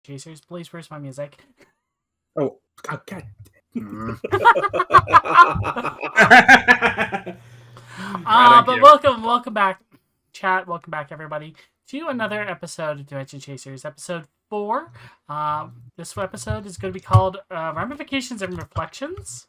Chasers, please, where's my music? Oh, God. But welcome back, chat. Welcome back, everybody, to another episode of Dimension Chasers, episode 4. This episode is going to be called Ramifications and Reflections.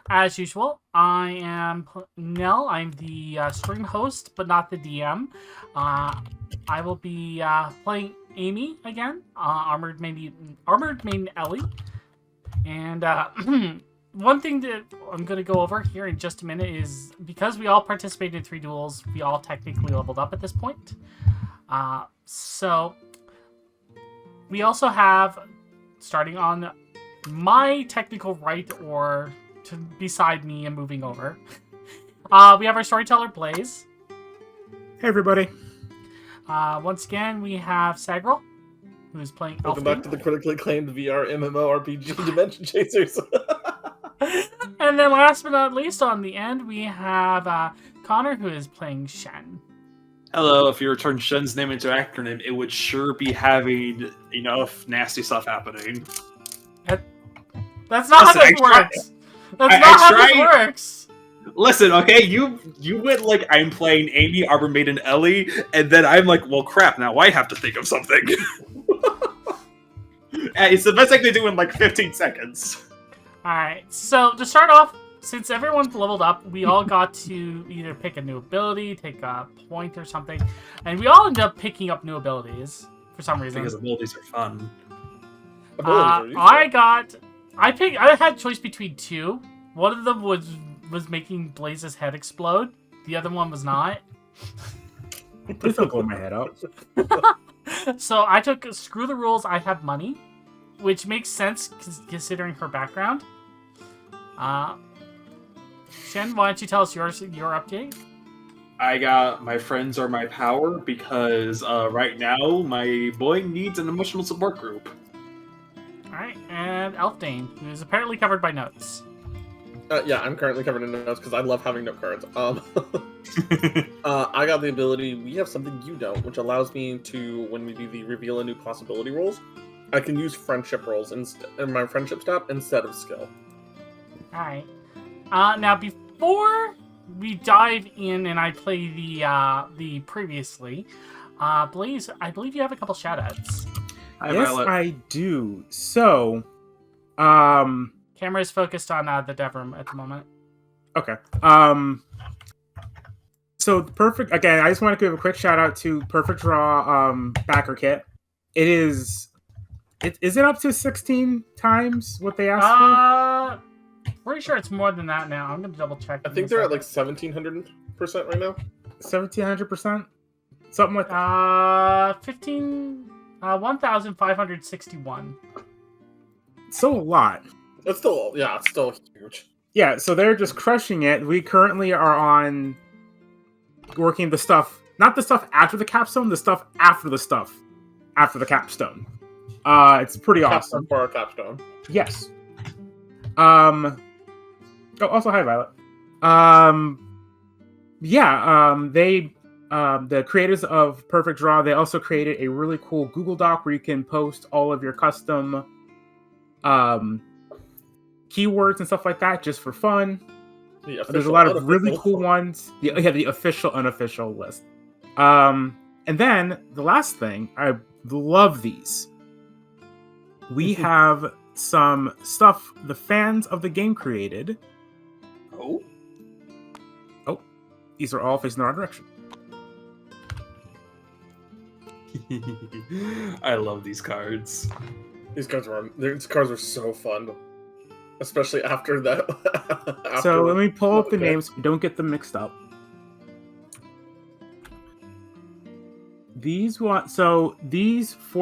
As usual, I am Nell. I'm the stream host, but not the DM. I will be playing Amy again, armored main Ellie. And one thing that I'm going to go over here in just a minute is because we all participated in 3 duels, we all technically leveled up at this point. So we also have, starting on my technical right or to beside me and moving over, we have our storyteller Blaze. Hey, everybody. Once again, we have Sagrel, who's playing Welcome back to the critically acclaimed VR MMORPG Dimension Chasers. And then last but not least, on the end, we have Connor, who is playing Shen. Hello, if you return Shen's name into acronym, it would sure be having enough nasty stuff happening. That's not how this works. That's not how this works. Listen, okay, you went like, I'm playing Amy, Arbor Maiden, Ellie, and then I'm like, well, crap, now I have to think of something. It's the best I can do in like 15 seconds. Alright, so to start off, since everyone's leveled up, we all got to either pick a new ability, take a point or something, and we all ended up picking up new abilities for some reason. Because abilities are fun. I had choice between 2. One of them was making Blaze's head explode. The other one was not. Please don't blow my head up. So I took Screw the Rules, I Have Money, which makes sense considering her background. Shen, why don't you tell us your update? I got My Friends Are My Power because right now my boy needs an emotional support group. Alright, and Elfdane, who is apparently covered by notes. Yeah, I'm currently covered in notes because I love having note cards. I got the ability, we have something you don't, which allows me to, when we do the reveal a new possibility rolls, I can use friendship rolls in my friendship stat instead of skill. Alright. Now before we dive in and I play the previously, Blaze, I believe you have a couple shoutouts. Yes, I do. So, camera is focused on the dev room at the moment. Okay. So perfect. Again, I just want to give a quick shout out to Perfect Draw backer kit. Is it up to 16 times what they asked for? Pretty sure it's more than that now. I'm gonna double check. I think they're at like 1,700% right now. 1,700%, something like that. 1,561. So a lot. It's still huge. Yeah, so they're just crushing it. We currently are on working the stuff, not the stuff after the capstone, the stuff after the capstone. It's pretty awesome. For our capstone. Yes. Oh, also hi, Violet. The creators of Perfect Draw, they also created a really cool Google Doc where you can post all of your custom keywords and stuff like that just for fun. There's a lot of really cool ones. The official, unofficial list. And then the last thing, I love these. We have some stuff the fans of the game created. Oh, these are all facing the wrong direction. I love these cards. These cards are so fun. Especially after that. So let me pull up the names. Don't get them mixed up. These 4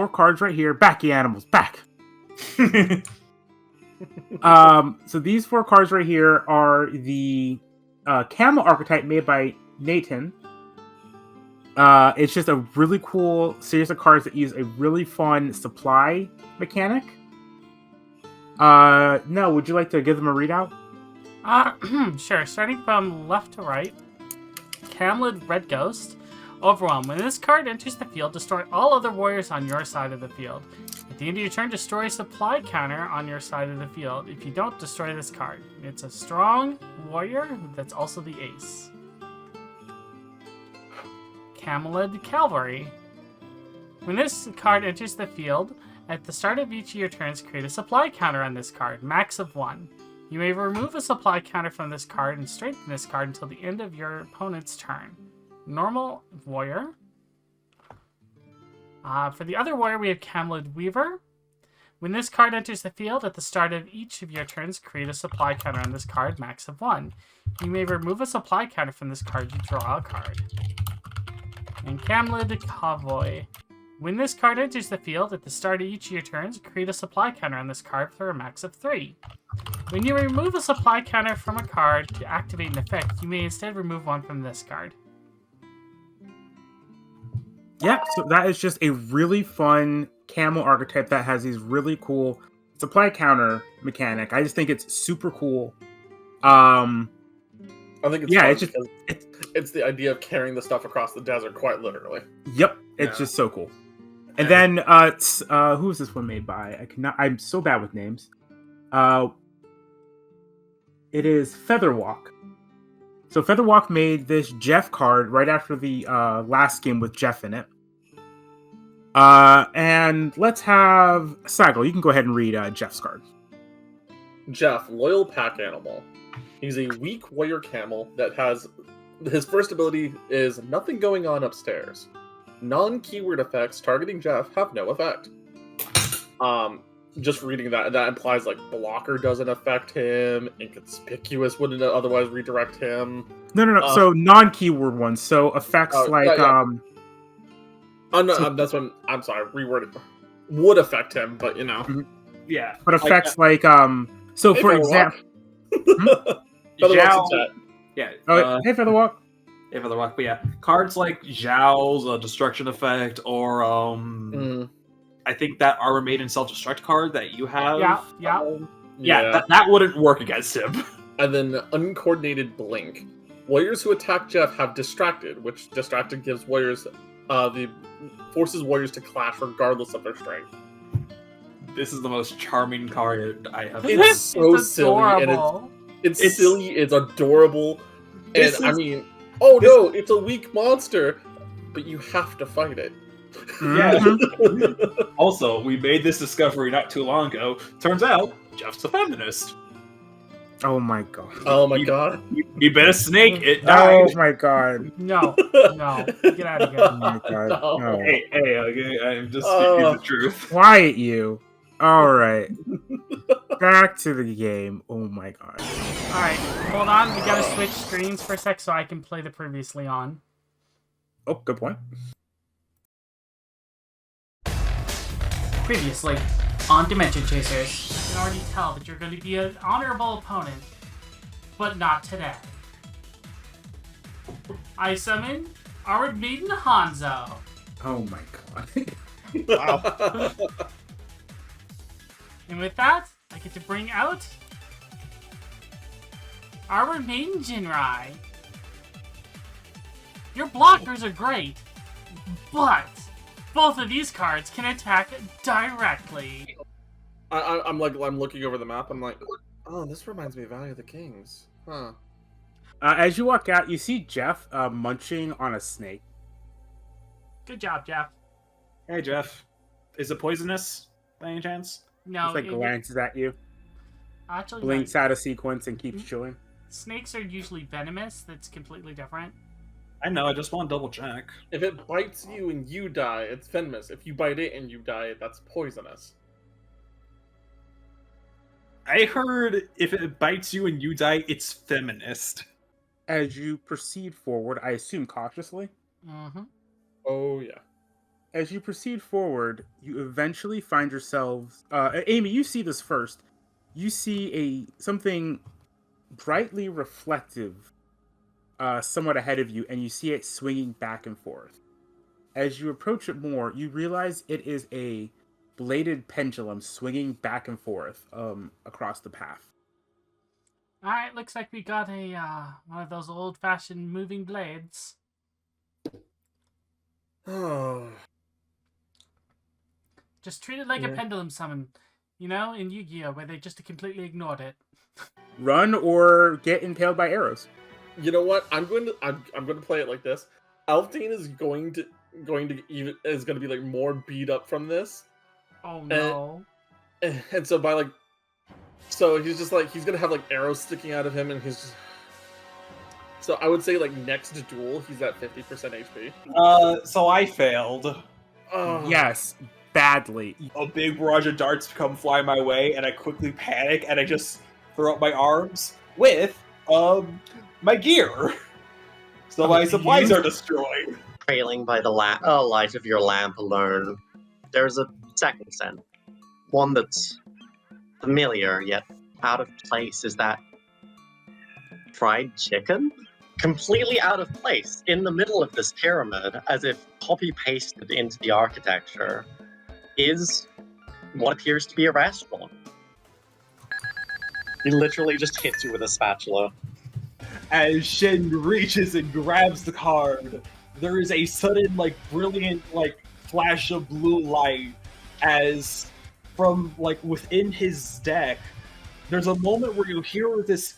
cards right here. Back, you animals, back. So these 4 cards right here are the Camel archetype made by Nathan. It's just a really cool series of cards that use a really fun supply mechanic. No, would you like to give them a readout? Sure. Starting from left to right, Camlid Red Ghost. Overwhelm. When this card enters the field, destroy all other warriors on your side of the field. At the end of your turn, destroy a supply counter on your side of the field. If you don't, destroy this card. It's a strong warrior that's also the ace. Camelid Cavalry. When this card enters the field, at the start of each of your turns, create a supply counter on this card, max of 1. You may remove a supply counter from this card and strengthen this card until the end of your opponent's turn. Normal warrior. For the other warrior, we have Camelid Weaver. When this card enters the field, at the start of each of your turns, create a supply counter on this card, max of 1. You may remove a supply counter from this card to draw a card. And Camelid Convoy. When this card enters the field, at the start of each of your turns, create a supply counter on this card for a max of 3. When you remove a supply counter from a card to activate an effect, you may instead remove one from this card. Yeah, so that is just a really fun camel archetype that has these really cool supply counter mechanic. I just think it's super cool. I think it's yeah, fun it's the idea of carrying the stuff across the desert, quite literally. Yep, it's just so cool. And then who is this one made by? I'm so bad with names. It is Featherwalk. So Featherwalk made this Jeff card right after the last game with Jeff in it. And let's have Sagal. You can go ahead and read Jeff's card. Jeff, loyal pack animal. He's a weak warrior camel that has his first ability is nothing going on upstairs. Non-keyword effects targeting Jeff have no effect. Just reading that implies like blocker doesn't affect him, inconspicuous wouldn't otherwise redirect him. No. So non-keyword ones. So effects like that's what I'm sorry, reworded. Would affect him, but you know. Yeah. But effects like so hey, for example. Featherwalk's in chat. Yeah. Hey Featherwalk. Hey Featherwalk, but yeah. Cards like Zhao's destruction effect or I think that Armor Maiden self-destruct card that you have. Yeah. That wouldn't work against him. And then uncoordinated blink. Warriors who attack Jeff have distracted, which distracted gives warriors forces warriors to clash regardless of their strength. This is the most charming card I have. It's so silly, and it's silly. It's adorable, and I mean, no, it's a weak monster, but you have to fight it. Yeah. Also, we made this discovery not too long ago. Turns out, Jeff's a feminist. Oh my god. Oh my god. You bet a snake, it died. Oh my god. No. Get out of here. Oh my god. No. Hey, okay, I'm just speaking the truth. Quiet you. Alright. Back to the game. Oh my god. Alright, hold on. We gotta switch screens for a sec so I can play the previously on. Oh, good point. Previously on Dimension Chasers. You can already tell that you're going to be an honorable opponent, but not today. I summon Armored Maiden Hanzo. Oh my god. Wow. And with that, I get to bring out Armored Maiden Jinrai. Your blockers are great, but both of these cards can attack directly. I'm looking over the map. I'm like, oh, this reminds me of Valley of the Kings. Huh. As you walk out, you see Jeff munching on a snake. Good job, Jeff. Hey, Jeff. Is it poisonous, by any chance? No. Just glances at you, Actually, blinks out a sequence, and keeps chewing. Snakes are usually venomous. That's completely different. I know, I just want to double check. If it bites you and you die, it's venomous. If you bite it and you die, that's poisonous. I heard if it bites you and you die, it's feminist. As you proceed forward, I assume cautiously. Mm-hmm. Oh, yeah. As you proceed forward, you eventually find yourselves... Amy, you see this first. You see something brightly reflective somewhat ahead of you, and you see it swinging back and forth. As you approach it more, you realize it is a bladed pendulum swinging back and forth across the path. Alright, looks like we got a one of those old-fashioned moving blades. Oh. Just treat it like a pendulum summon, in Yu-Gi-Oh, where they just completely ignored it. Run or get impaled by arrows. You know what? I'm going to play it like this. Elfdane is going to be like more beat up from this. Oh no. And so by so he's just like he's gonna have like arrows sticking out of him, and he's just. So I would say like next duel he's at 50% HP. So I failed. Oh. Yes, badly. A big barrage of darts come fly my way, and I quickly panic, and I just throw up my arms with my gear. So my supplies are destroyed. Trailing by the light of your lamp alone, there's a second scent. One that's familiar, yet out of place. Is that fried chicken? Completely out of place, in the middle of this pyramid, as if copy-pasted into the architecture, is what appears to be a restaurant. He literally just hits you with a spatula. As Shin reaches and grabs the card, there is a sudden, brilliant, flash of blue light as from, within his deck, there's a moment where you hear this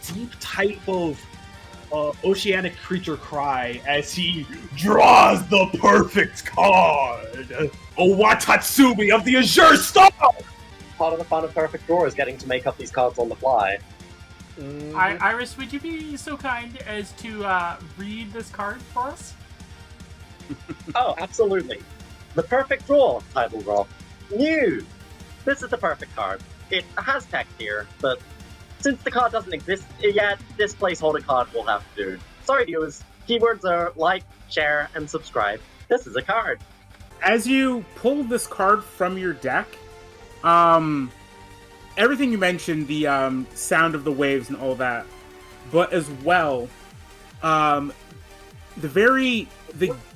deep type of oceanic creature cry as he draws the perfect card! Owatatsumi of the Azure Star! Part of the fun of Perfect Draw is getting to make up these cards on the fly. Iris, would you be so kind as to read this card for us? Oh, absolutely. The Perfect Draw title drop. New! This is the perfect card. It has text here, but since the card doesn't exist yet, this placeholder card will have to do. Sorry, viewers. Keywords are like, share, and subscribe. This is a card. As you pull this card from your deck, everything you mentioned, the sound of the waves and all that, but as well, the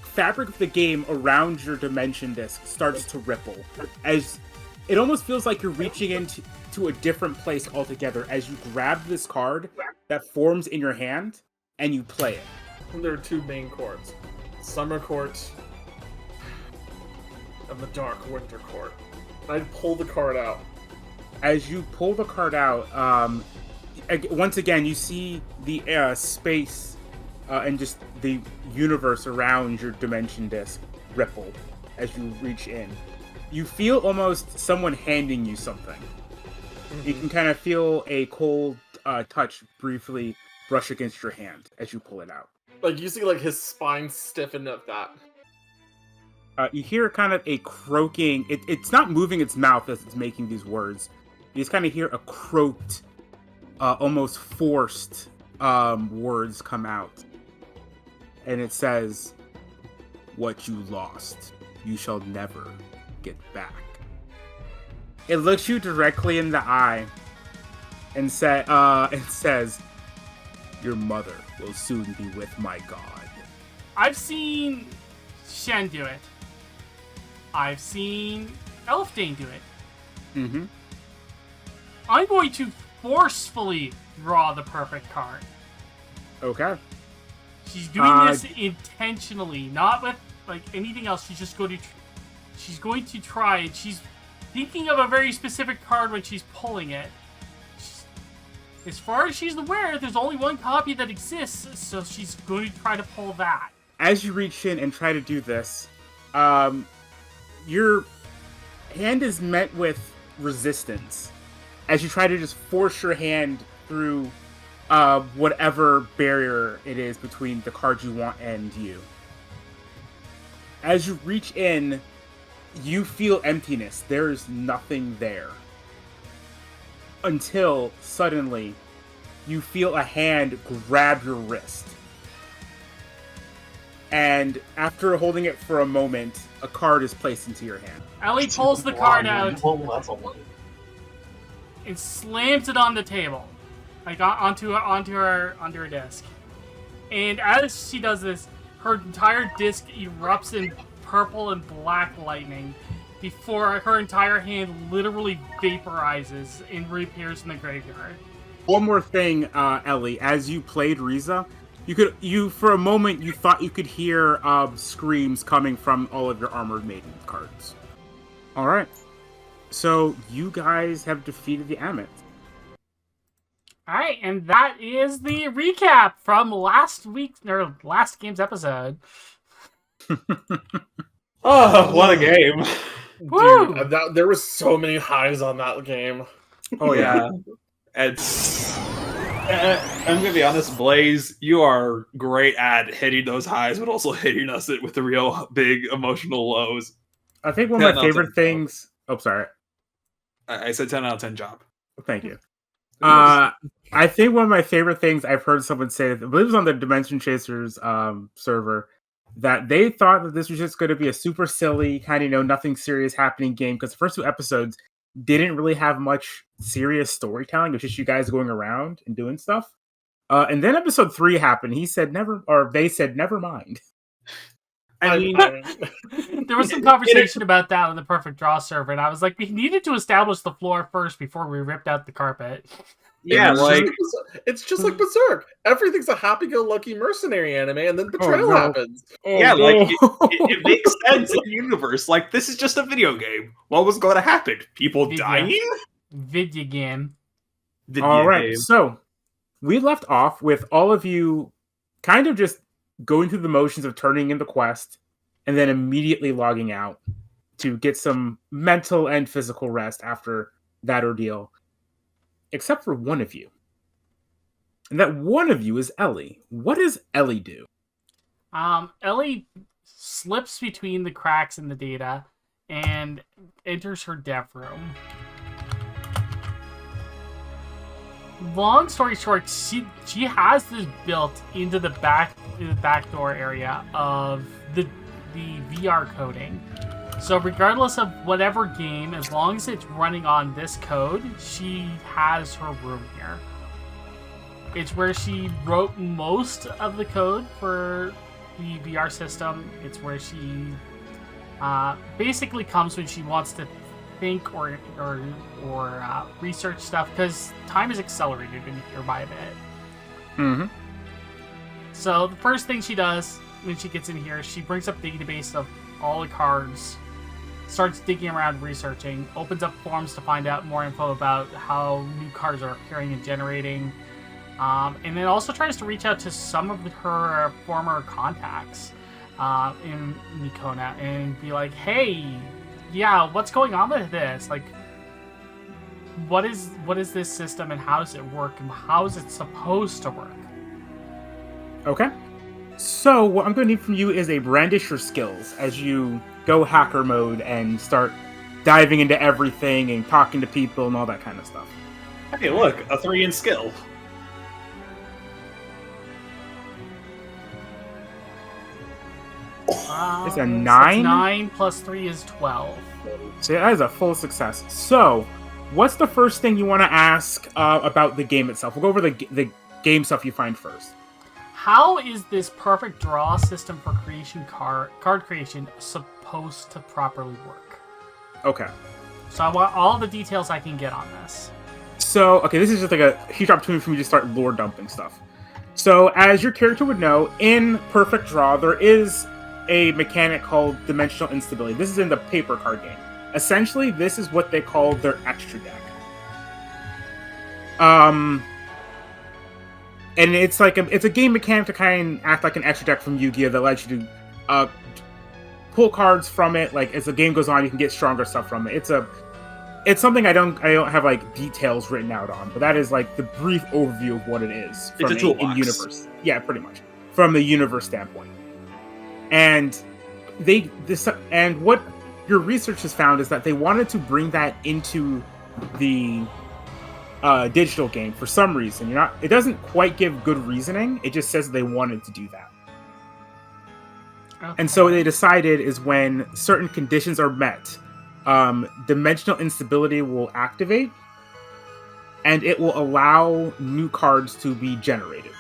fabric of the game around your dimension disc starts to ripple, as it almost feels like you're reaching into a different place altogether as you grab this card that forms in your hand and you play it. There are two main courts: Summer Court and the Dark Winter Court. I'd pull the card out. As you pull the card out, once again, you see the space and just the universe around your dimension disc ripple as you reach in. You feel almost someone handing you something. Mm-hmm. You can kind of feel a cold touch briefly brush against your hand as you pull it out. Like, you see, like, his spine stiffen at that. You hear kind of a croaking. It's not moving its mouth as it's making these words. You just kind of hear a croaked, almost forced words come out. And it says, "What you lost, you shall never get back." It looks you directly in the eye and says, "Your mother will soon be with my god." I've seen Shen do it. I've seen Elfdane do it. Mm-hmm. I'm going to forcefully draw the perfect card. Okay. She's doing this intentionally, not with anything else. She's just going to. She's going to try, and she's thinking of a very specific card when she's pulling it. As far as she's aware, there's only one copy that exists, so she's going to try to pull that. As you reach in and try to do this, your hand is met with resistance as you try to just force your hand through whatever barrier it is between the card you want and you. As you reach in, you feel emptiness. There's nothing there. Until, suddenly, you feel a hand grab your wrist. And after holding it for a moment, a card is placed into your hand. Ellie pulls the card out and slams it on the table, onto her desk. And as she does this, her entire disc erupts in purple and black lightning before her entire hand literally vaporizes and reappears in the graveyard. One more thing, Ellie. As you played Riza, You for a moment you thought you could hear screams coming from all of your armored maiden cards. All right, so you guys have defeated the Amit. All right, and that is the recap from last game's episode. Oh, what a game! Woo! Dude, there was so many highs on that game. Oh yeah. It's. I'm gonna be honest, Blaze. You are great at hitting those highs, but also hitting us with the real big emotional lows. I think one of my favorite things. Oh, sorry. I said 10 out of 10 job. Thank you. I think one of my favorite things I've heard someone say, I believe it was on the Dimension Chasers server, that they thought that this was just going to be a super silly kind of nothing serious happening game because the first 2 episodes didn't really have much serious storytelling. It was just you guys going around and doing stuff. And then episode 3 happened. They said never mind. I mean, there was some conversation about that on the Perfect Draw server, and I was like, we needed to establish the floor first before we ripped out the carpet. Yeah, it's just like Berserk. Everything's a happy-go-lucky mercenary anime, and then betrayal happens. It makes sense in the universe. Like, this is just a video game. What was going to happen? People dying? Video game. All right, so we left off with all of you kind of just going through the motions of turning in the quest, and then immediately logging out to get some mental and physical rest after that ordeal. Except for one of you. And that one of you is Ellie. What does Ellie do? Ellie slips between the cracks in the data and enters her dev room. Long story short, she has this built into the back door area of the VR coding. So regardless of whatever game, as long as it's running on this code, she has her room here. It's where she wrote most of the code for the VR system. It's where she basically comes when she wants to think or research stuff, because time is accelerated in here by a bit. Mm-hmm. So the first thing she does when she gets in here, she brings up the database of all the cards, starts digging around, researching, opens up forums to find out more info about how new cards are appearing and generating, and then also tries to reach out to some of her former contacts in Nikona and be like, hey, yeah, what's going on with this? Like, what is this system and how does it work and how is it supposed to work? Okay. So what I'm going to need from you is a brandish your skills as you go hacker mode and start diving into everything and talking to people and all that kind of stuff. Hey, look, a 3 in skill. It's a 9? 9 plus 3 is 12. So that is a full success. So, what's the first thing you want to ask about the game itself? We'll go over the game stuff you find first. How is this perfect draw system for card creation supposed to properly work? Okay. So I want all the details I can get on this. So, okay, this is just like a huge opportunity for me to start lore dumping stuff. So, as your character would know, in Perfect Draw, there is a mechanic called dimensional instability. This is in the paper card game. Essentially, this is what they call their extra deck. And it's like it's a game mechanic to kind of act like an extra deck from Yu-Gi-Oh! That lets you to pull cards from it. Like as the game goes on, you can get stronger stuff from it. It's something I don't have like details written out on, but that is like the brief overview of what it is from it's a toolbox. in universe. Yeah, pretty much from the universe standpoint. And what your research has found is that they wanted to bring that into the digital game for some reason. It doesn't quite give good reasoning. It just says they wanted to do that. Okay. And so they decided is when certain conditions are met, dimensional instability will activate, and it will allow new cards to be generated.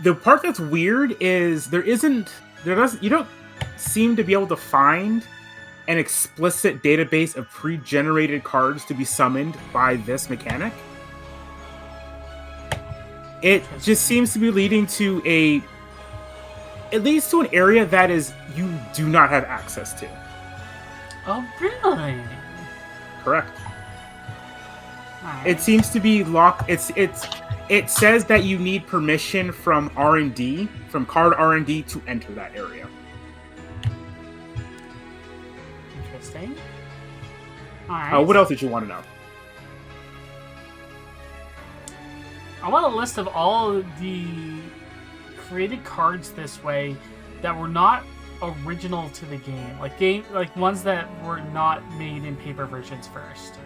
The part that's weird is you don't seem to be able to find an explicit database of pre-generated cards to be summoned by this mechanic. It just seems to be leading to it leads to an area that is you do not have access to. Oh, really? Correct. Right. It seems to be locked. It says that you need permission from R&D, from card R&D, to enter that area. Interesting. All right. What else did you want to know? I want a list of all the created cards this way that were not original to the game, like ones that were not made in paper versions first.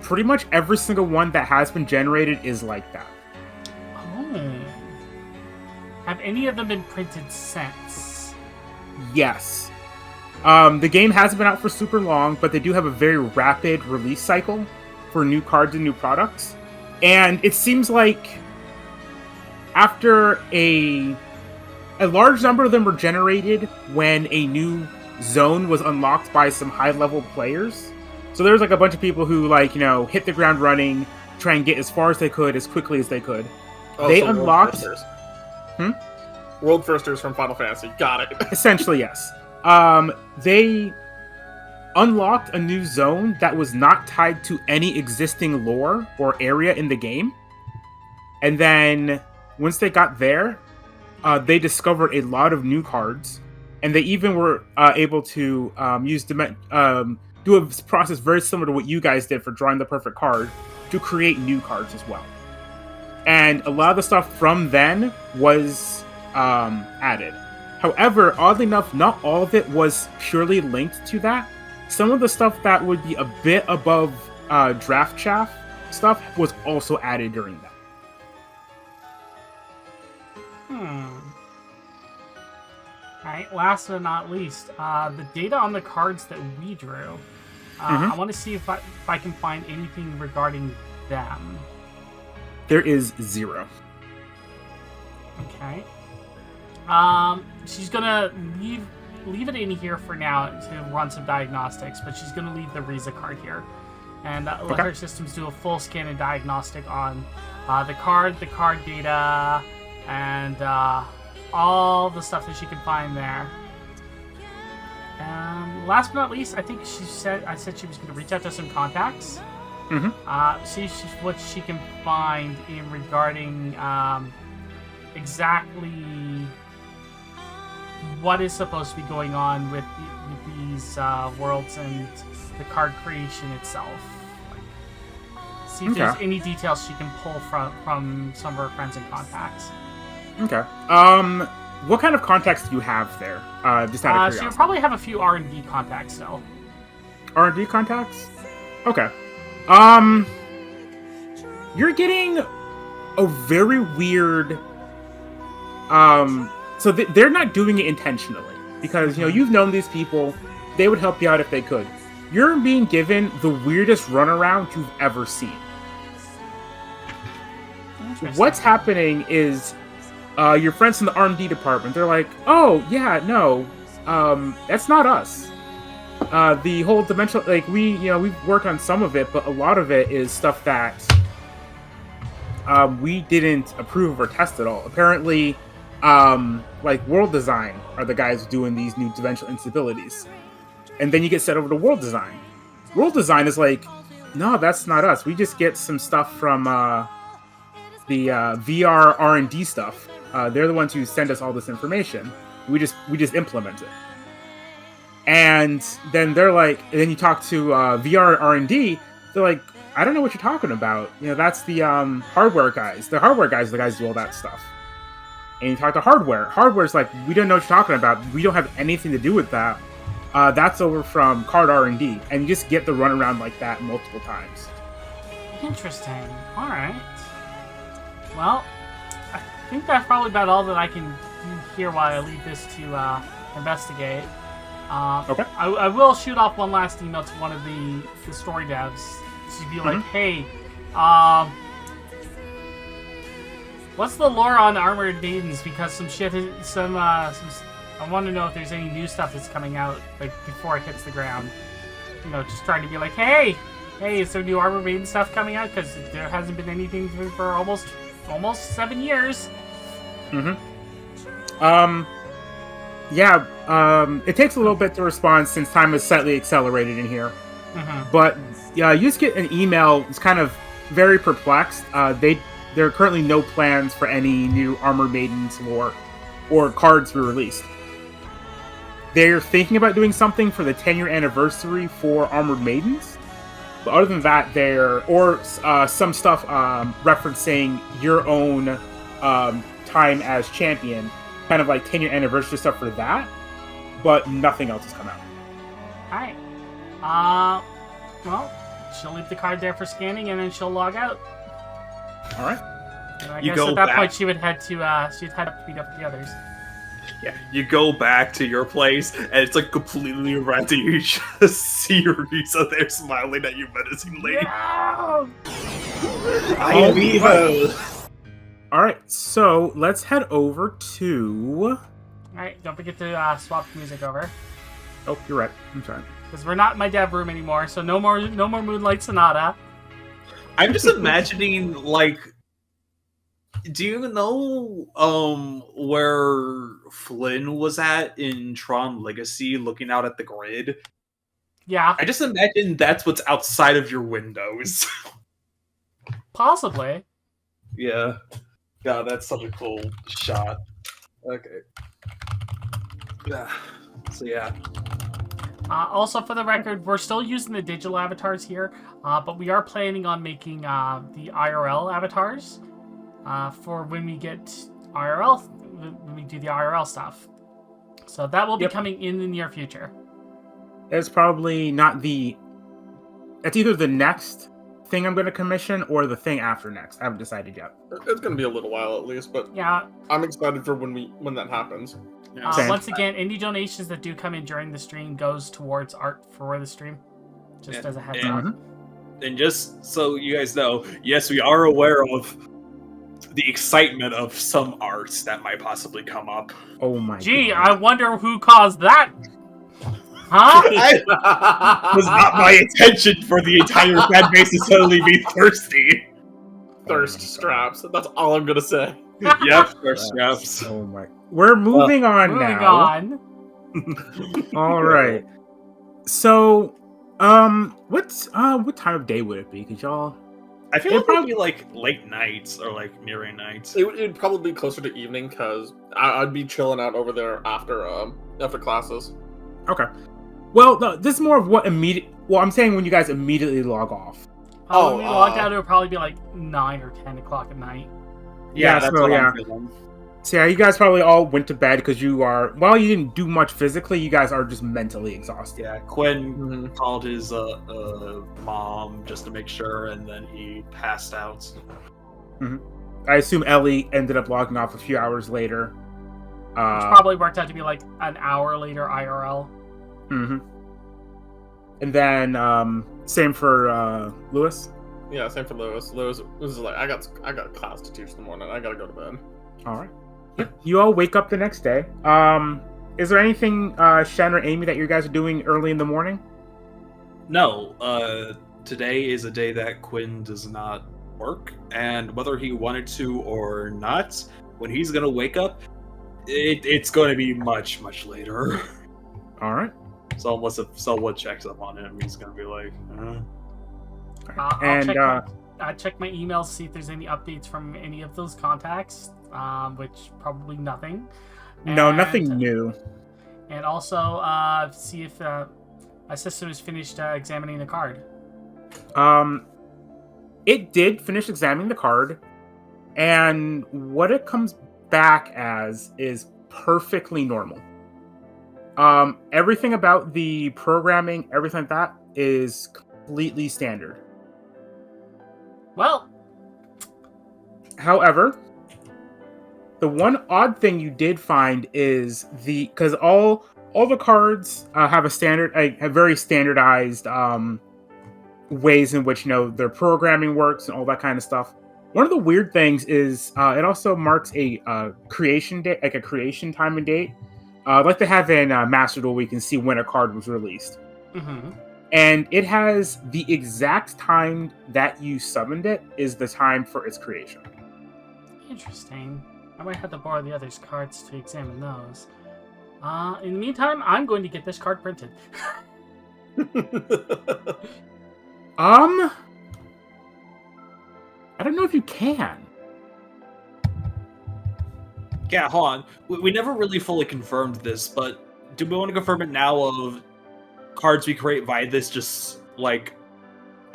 Pretty much every single one that has been generated is like that. Oh. Have any of them been printed since? Yes. The game hasn't been out for super long, but they do have a very rapid release cycle for new cards and new products. And it seems like after a large number of them were generated when a new zone was unlocked by some high-level players. So there's like a bunch of people who hit the ground running, try and get as far as they could, as quickly as they could. Oh, They so unlocked... World Firsters from Final Fantasy. Got it. Essentially, yes. They unlocked a new zone that was not tied to any existing lore or area in the game. And then once they got there, they discovered a lot of new cards, and they even were able to do a process very similar to what you guys did for drawing the perfect card to create new cards as well. And a lot of the stuff from then was added. However, oddly enough, not all of it was purely linked to that. Some of the stuff that would be a bit above draft chaff stuff was also added during that. Alright, last but not least, the data on the cards that we drew. I want to see if I can find anything regarding them. There is 0. Okay. She's gonna leave it in here for now to run some diagnostics, but she's gonna leave the Riza card here, and let her systems do a full scan and diagnostic on the card data, and all the stuff that she can find there. Last but not least, I think I said she was going to reach out to some contacts. See what she can find in regarding exactly what is supposed to be going on with these worlds and the card creation itself. See if there's any details she can pull from some of her friends and contacts. Okay. What kind of contacts do you have there? Just out of curiosity. She'll probably have a few R&D contacts still. R&D contacts? Okay. You're getting a very weird... So they're not doing it intentionally. Because, you've known these people. They would help you out if they could. You're being given the weirdest runaround you've ever seen. What's happening is... your friends in the R&D department, they're like, oh, yeah, no, that's not us. The whole dimensional, we've worked on some of it, but a lot of it is stuff that we didn't approve or test at all. Apparently, World Design are the guys doing these new dimensional instabilities. And then you get set over to World Design. World Design is like, no, that's not us. We just get some stuff from the VR R&D stuff. They're the ones who send us all this information. We just implement it. And then they're like, and then you talk to VR R&D. They're like, I don't know what you're talking about. That's the hardware guys. The hardware guys are the guys who do all that stuff. And you talk to hardware. Hardware's like, we don't know what you're talking about. We don't have anything to do with that. That's over from card R&D. And you just get the runaround like that multiple times. Interesting. All right. Well, I think that's probably about all that I can do here while I leave this to investigate. Okay. I will shoot off one last email to one of the story devs to be like, hey, what's the lore on Armored Maidens? Because some I want to know if there's any new stuff that's coming out like before it hits the ground. You know, just trying to be like, hey, is there new Armor Maiden stuff coming out? Because there hasn't been anything for almost 7 years. It takes a little bit to respond since time is slightly accelerated in here. But you just get an email. It's kind of very perplexed. There are currently no plans for any new Armor Maidens lore or cards to be released. They're thinking about doing something for the 10-year anniversary for Armored Maidens. But other than that, some stuff referencing your own time as champion, kind of like 10-year anniversary stuff for that. But nothing else has come out. Alright. Well, she'll leave the card there for scanning, and then she'll log out. All right. And I guess at that point she would head to she'd head up to meet up with the others. Yeah, you go back to your place, and it's like completely empty. You just see Risa there smiling at you menacingly. No! I Vivo! Alright, so let's head over to... Alright, don't forget to swap the music over. Oh, you're right. I'm sorry. Because we're not in my dev room anymore, so no more Moonlight Sonata. I'm just imagining, like... Do you know where Flynn was at in Tron Legacy looking out at the grid? Yeah. I just imagine that's what's outside of your windows. Possibly. Yeah. God, that's such a cool shot. Okay. Yeah. So yeah. Also, for the record, we're still using the digital avatars here, but we are planning on making the IRL avatars for when we get IRL, when we do the IRL stuff. So that will be coming in the near future. It's probably not the... It's either the next thing I'm going to commission or the thing after next. I haven't decided yet. It's going to be a little while at least, but yeah, I'm excited for when that happens. Once again, any donations that do come in during the stream goes towards art for the stream. Just as a heads up. And just so you guys know, yes, we are aware of the excitement of some arts that might possibly come up. Oh my Gee, God. I wonder who caused that. Huh? It was not my intention for the entire fan base to suddenly be thirsty. Thirst straps. That's all I'm going to say. Yep, thirst straps. Oh my... We're moving on now. All right. So, what time of day would it be? Could y'all... I feel like it would be like late nights or like nearing nights. It'd probably be closer to evening because I'd be chilling out over there after classes. Okay. Well, no, this is more of what immediate... Well, I'm saying when you guys immediately log off. When we logged out, it would probably be like 9 or 10 o'clock at night. Yeah, that's what I'm feeling. So yeah, you guys probably all went to bed because you are... While you didn't do much physically, you guys are just mentally exhausted. Yeah, Quinn called his mom just to make sure, and then he passed out. I assume Ellie ended up logging off a few hours later. Which probably worked out to be like an hour later IRL. And then same for Lewis. Yeah, same for Lewis. Lewis was like, I got class to teach in the morning. I gotta go to bed. All right. You all wake up the next day. Is there anything, Shen or Amy, that you guys are doing early in the morning? No. Today is a day that Quinn does not work, and whether he wanted to or not, when he's gonna wake up, it's going to be much, much later. All right. So unless if someone checks up on him, he's gonna be like, I'll check my emails, see if there's any updates from any of those contacts, which probably nothing. No, nothing new. And also see if my sister has finished examining the card. It did finish examining the card, and what it comes back as is perfectly normal. Everything about the programming, everything like that is completely standard. Well, however, the one odd thing you did find is because all the cards have have very standardized ways in which their programming works and all that kind of stuff. One of the weird things is it also marks a creation date, like a creation time and date, like they have in Master Duel, we can see when a card was released. Mm-hmm. And it has the exact time that you summoned it is the time for its creation. Interesting. I might have to borrow the others' cards to examine those. In the meantime, I'm going to get this card printed. I don't know if you can. Yeah, hold on. We never really fully confirmed this, but do we want to confirm it now of cards we create via this just, like,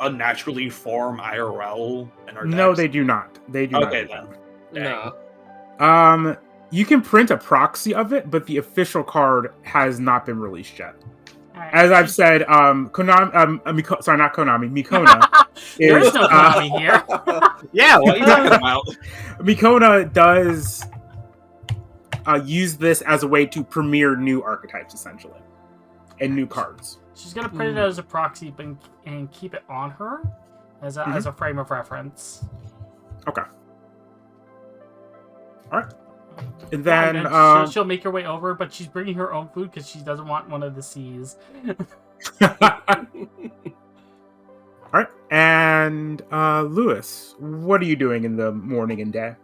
unnaturally form IRL in our decks? No, they do not. They do not. Okay, then. No. You can print a proxy of it, but the official card has not been released yet. Right. As I've said, Mikona There is is no Konami here. Yeah, what are you talking about? Mikona does use this as a way to premiere new archetypes, essentially, and new cards. She's gonna print it as a proxy and keep it on her as a frame of reference. Okay. All right. And then she'll make her way over, but she's bringing her own food because she doesn't want one of the C's. all right. And Lewis, what are you doing in the morning and day?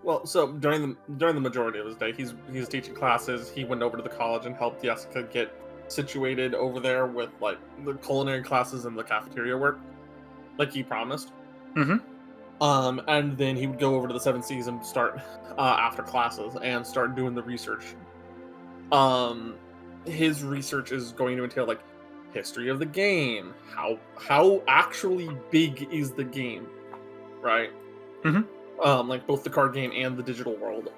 Well, so during the majority of his day, he's teaching classes. He went over to the college and helped Jessica get situated over there with like the culinary classes and the cafeteria work, like he promised. Mm-hmm. And then he would go over to the Seven Seas and start after classes and start doing the research. His research is going to entail like history of the game, how actually big is the game, right? Mm-hmm. Like both the card game and the digital world.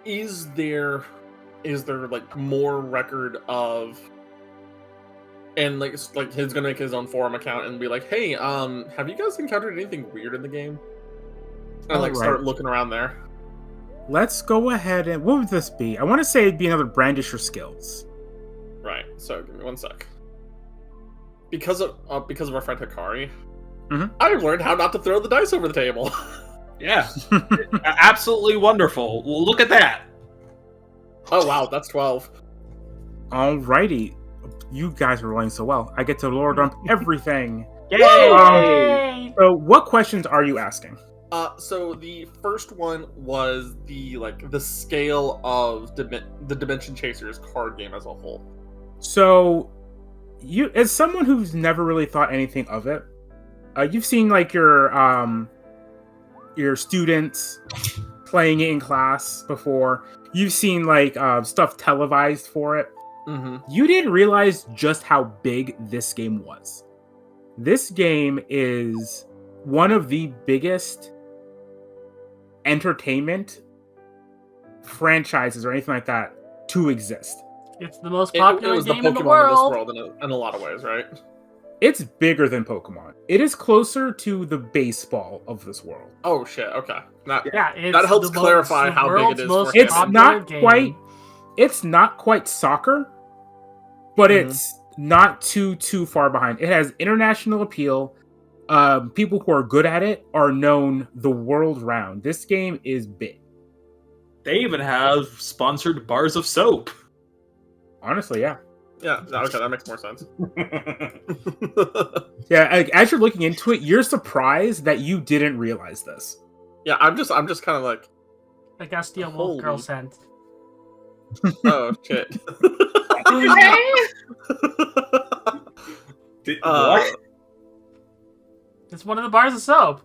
Is there like more record of, and like he's gonna make his own forum account and be like, hey, have you guys encountered anything weird in the game? And like start looking around there. Let's go ahead and what would this be? I want to say it'd be another brandish or skills. Right. So give me one sec. Because of our friend Hikari, I've learned how not to throw the dice over the table. Yeah. Absolutely wonderful. Well, look at that. Oh wow, that's 12. Alrighty. You guys are rolling so well. I get to lore dump everything. Yay! So what questions are you asking? So the first one was the scale of the Dimension Chasers card game as a whole. So, you, as someone who's never really thought anything of it, you've seen like your students playing it in class before. You've seen like stuff televised for it. You didn't realize just how big this game was. This game is one of the biggest entertainment franchises or anything like that to exist. It's the most popular game in the Pokemon world. in this world in a lot of ways, right? It's bigger than Pokemon. It is closer to the baseball of this world. Oh shit! Okay, That helps clarify how big it is. For it's him. not quite. It's not quite soccer, but it's not too far behind. It has international appeal. People who are good at it are known the world round. This game is big. They even have sponsored bars of soap. Honestly, yeah. Yeah, okay, that makes more sense. Yeah, like, as you're looking into it, you're surprised that you didn't realize this. Yeah, I'm just kind of like, The Gastia Wolf Girl scent. oh shit. What? It's one of the bars of soap.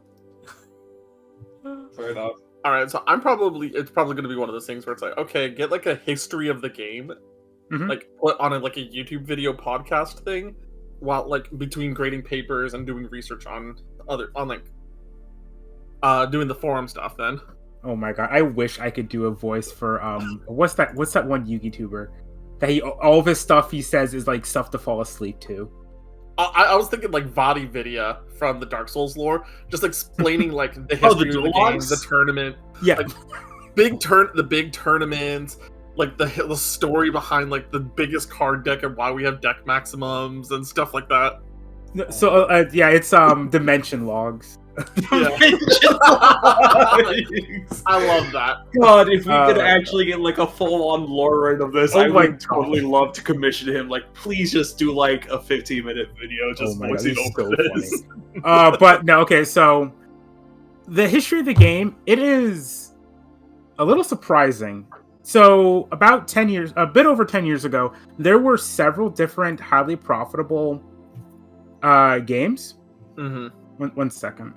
Fair enough. All right, so it's probably going to be one of those things where it's like, okay, get like a history of the game, like put on like a YouTube video podcast thing, while like between grading papers and doing research on doing the forum stuff. Then. Oh my god, I wish I could do a voice for what's that one YouTuber that all of his stuff he says is like stuff to fall asleep to. I was thinking like Vadi Vidya from the Dark Souls lore, just explaining like the history of the game, the tournament, yeah, like, the big tournaments, like the story behind like the biggest card deck and why we have deck maximums and stuff like that. So yeah, it's dimension logs. I love that. God, if we could actually get like a full-on lore right of this, I would totally love to commission him. Like, please just do like a 15-minute video just voicing over this. But no, okay, so the history of the game, it is a little surprising. So about 10 years, a bit over 10 years ago, there were several different highly profitable games. Mm-hmm. One second.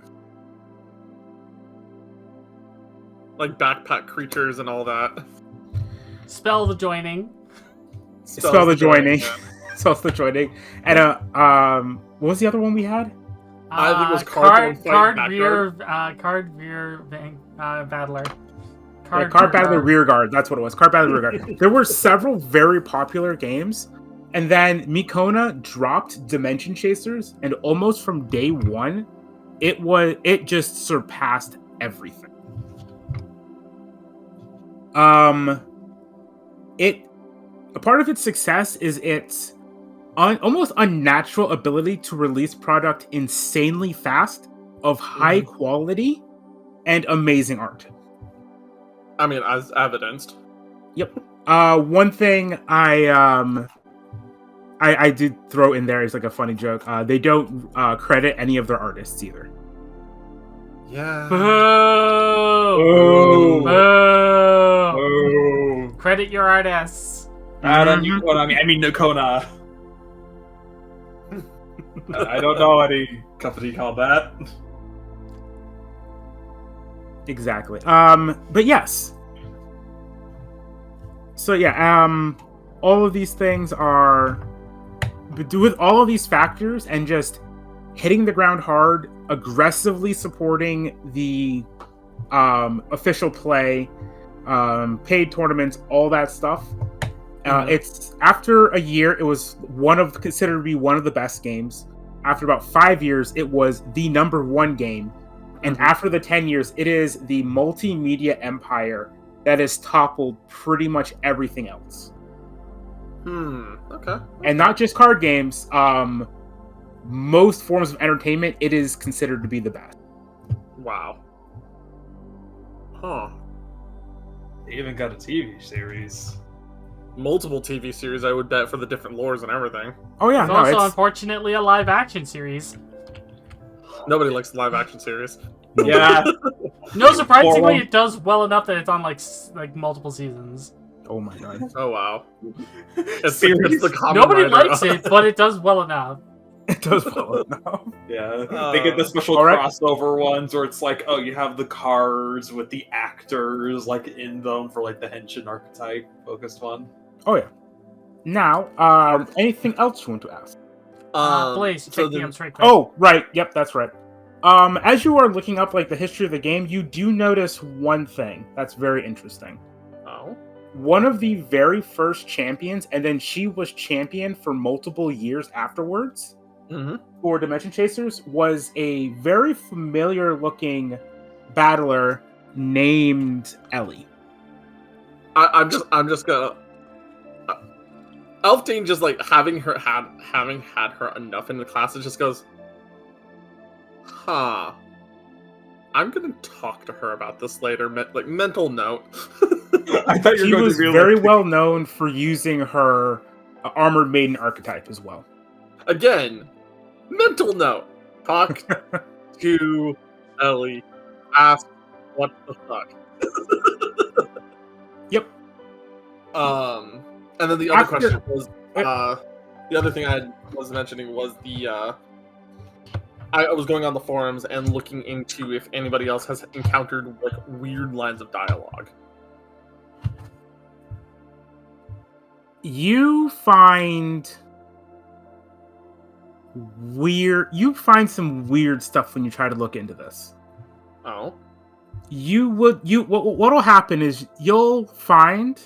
Like backpack creatures and all that. Spell the joining. Spell the joining. Spell the joining. And what was the other one we had? I think it was card rear battler. Card Battler Rearguard. That's what it was. Card Battler Rearguard. There were several very popular games, and then Mikona dropped Dimension Chasers, and almost from day one, it just surpassed everything. A part of its success is its almost unnatural ability to release product insanely fast, of high quality, and amazing art. I mean, as evidenced. Yep. One thing I did throw in there is like a funny joke. They don't credit any of their artists either. Yeah. Boo! Boo! Credit your artists. I mean Nokaa. I don't know any company called that. Exactly. But yes. So yeah, all of these things are with all of these factors and just hitting the ground hard, aggressively supporting the official play, paid tournaments, all that stuff. It's after a year, it was considered to be one of the best games. After about 5 years, it was the #1 game. And after the 10 years, it is the multimedia empire that has toppled pretty much everything else. Okay. And not just card games. Most forms of entertainment, it is considered to be the best. Wow. Huh. They even got a TV series. Multiple TV series, I would bet, for the different lores and everything. Oh yeah, It's also unfortunately a live action series. Nobody likes the live action series. Yeah. No, surprisingly, it does well enough that it's on like multiple seasons. Oh my god. Oh wow. It's the common Nobody writer. likes it, but it does well enough. It does well enough. Yeah. They get the special crossover ones where it's like, oh, you have the cards with the actors like in them for like the Henshin archetype focused one. Oh yeah. Now, anything else you want to ask? Blaze, check the right quick. Oh, right. Yep, that's right. As you are looking up like the history of the game, you do notice one thing that's very interesting. Oh. One of the very first champions, and then she was champion for multiple years afterwards for Dimension Chasers, was a very familiar-looking battler named Ellie. I'm just gonna. Elfdane just like having had her enough in the class, it just goes, huh. I'm gonna talk to her about this later. Mental note. I thought she was very well known for using her Armored Maiden archetype as well. Again, mental note. Talk to Ellie. Ask what the fuck. Yep. And then the other question was the other thing I was mentioning was I was going on the forums and looking into if anybody else has encountered like weird lines of dialogue. You find some weird stuff when you try to look into this. Oh. What'll happen is you'll find,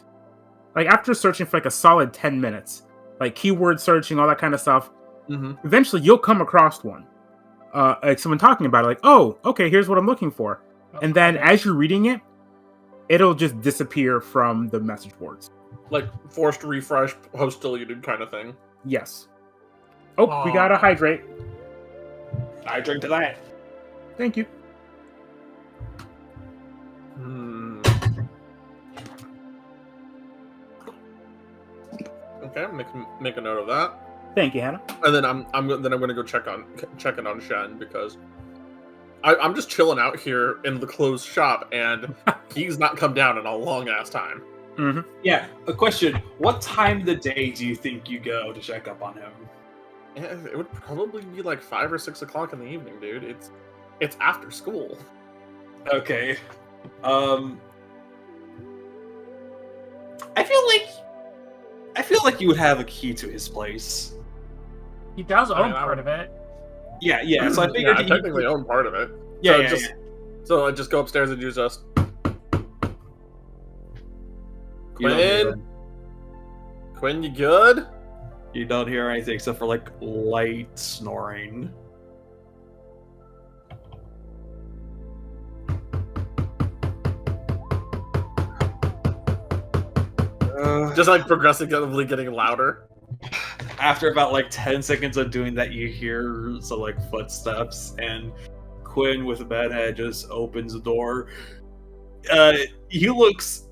like, after searching for like a solid 10 minutes, like keyword searching, all that kind of stuff, eventually you'll come across one. Like someone talking about it, like, oh, okay, here's what I'm looking for. And then as you're reading it, it'll just disappear from the message boards. Like forced refresh, post deleted kind of thing. Yes. Oh, we gotta hydrate. I drink to that. Thank you. Okay, make a note of that. Thank you, Hannah. And then I'm gonna go check in on Shen because I'm just chilling out here in the closed shop and he's not come down in a long ass time. Mm-hmm. Yeah, a question. What time of the day do you think you go to check up on him? Yeah, it would probably be like 5 or 6 o'clock in the evening, dude. It's after school. Okay. I feel like you would have a key to his place. He does own mean, part of it. Yeah. So I figured I technically own part of it. Yeah, So I just go upstairs and use us. You don't hear- Quinn, you good? You don't hear anything except for like light snoring. Just like progressively getting louder. After about like 10 seconds of doing that, you hear some like footsteps, and Quinn with a bad head just opens the door. He looks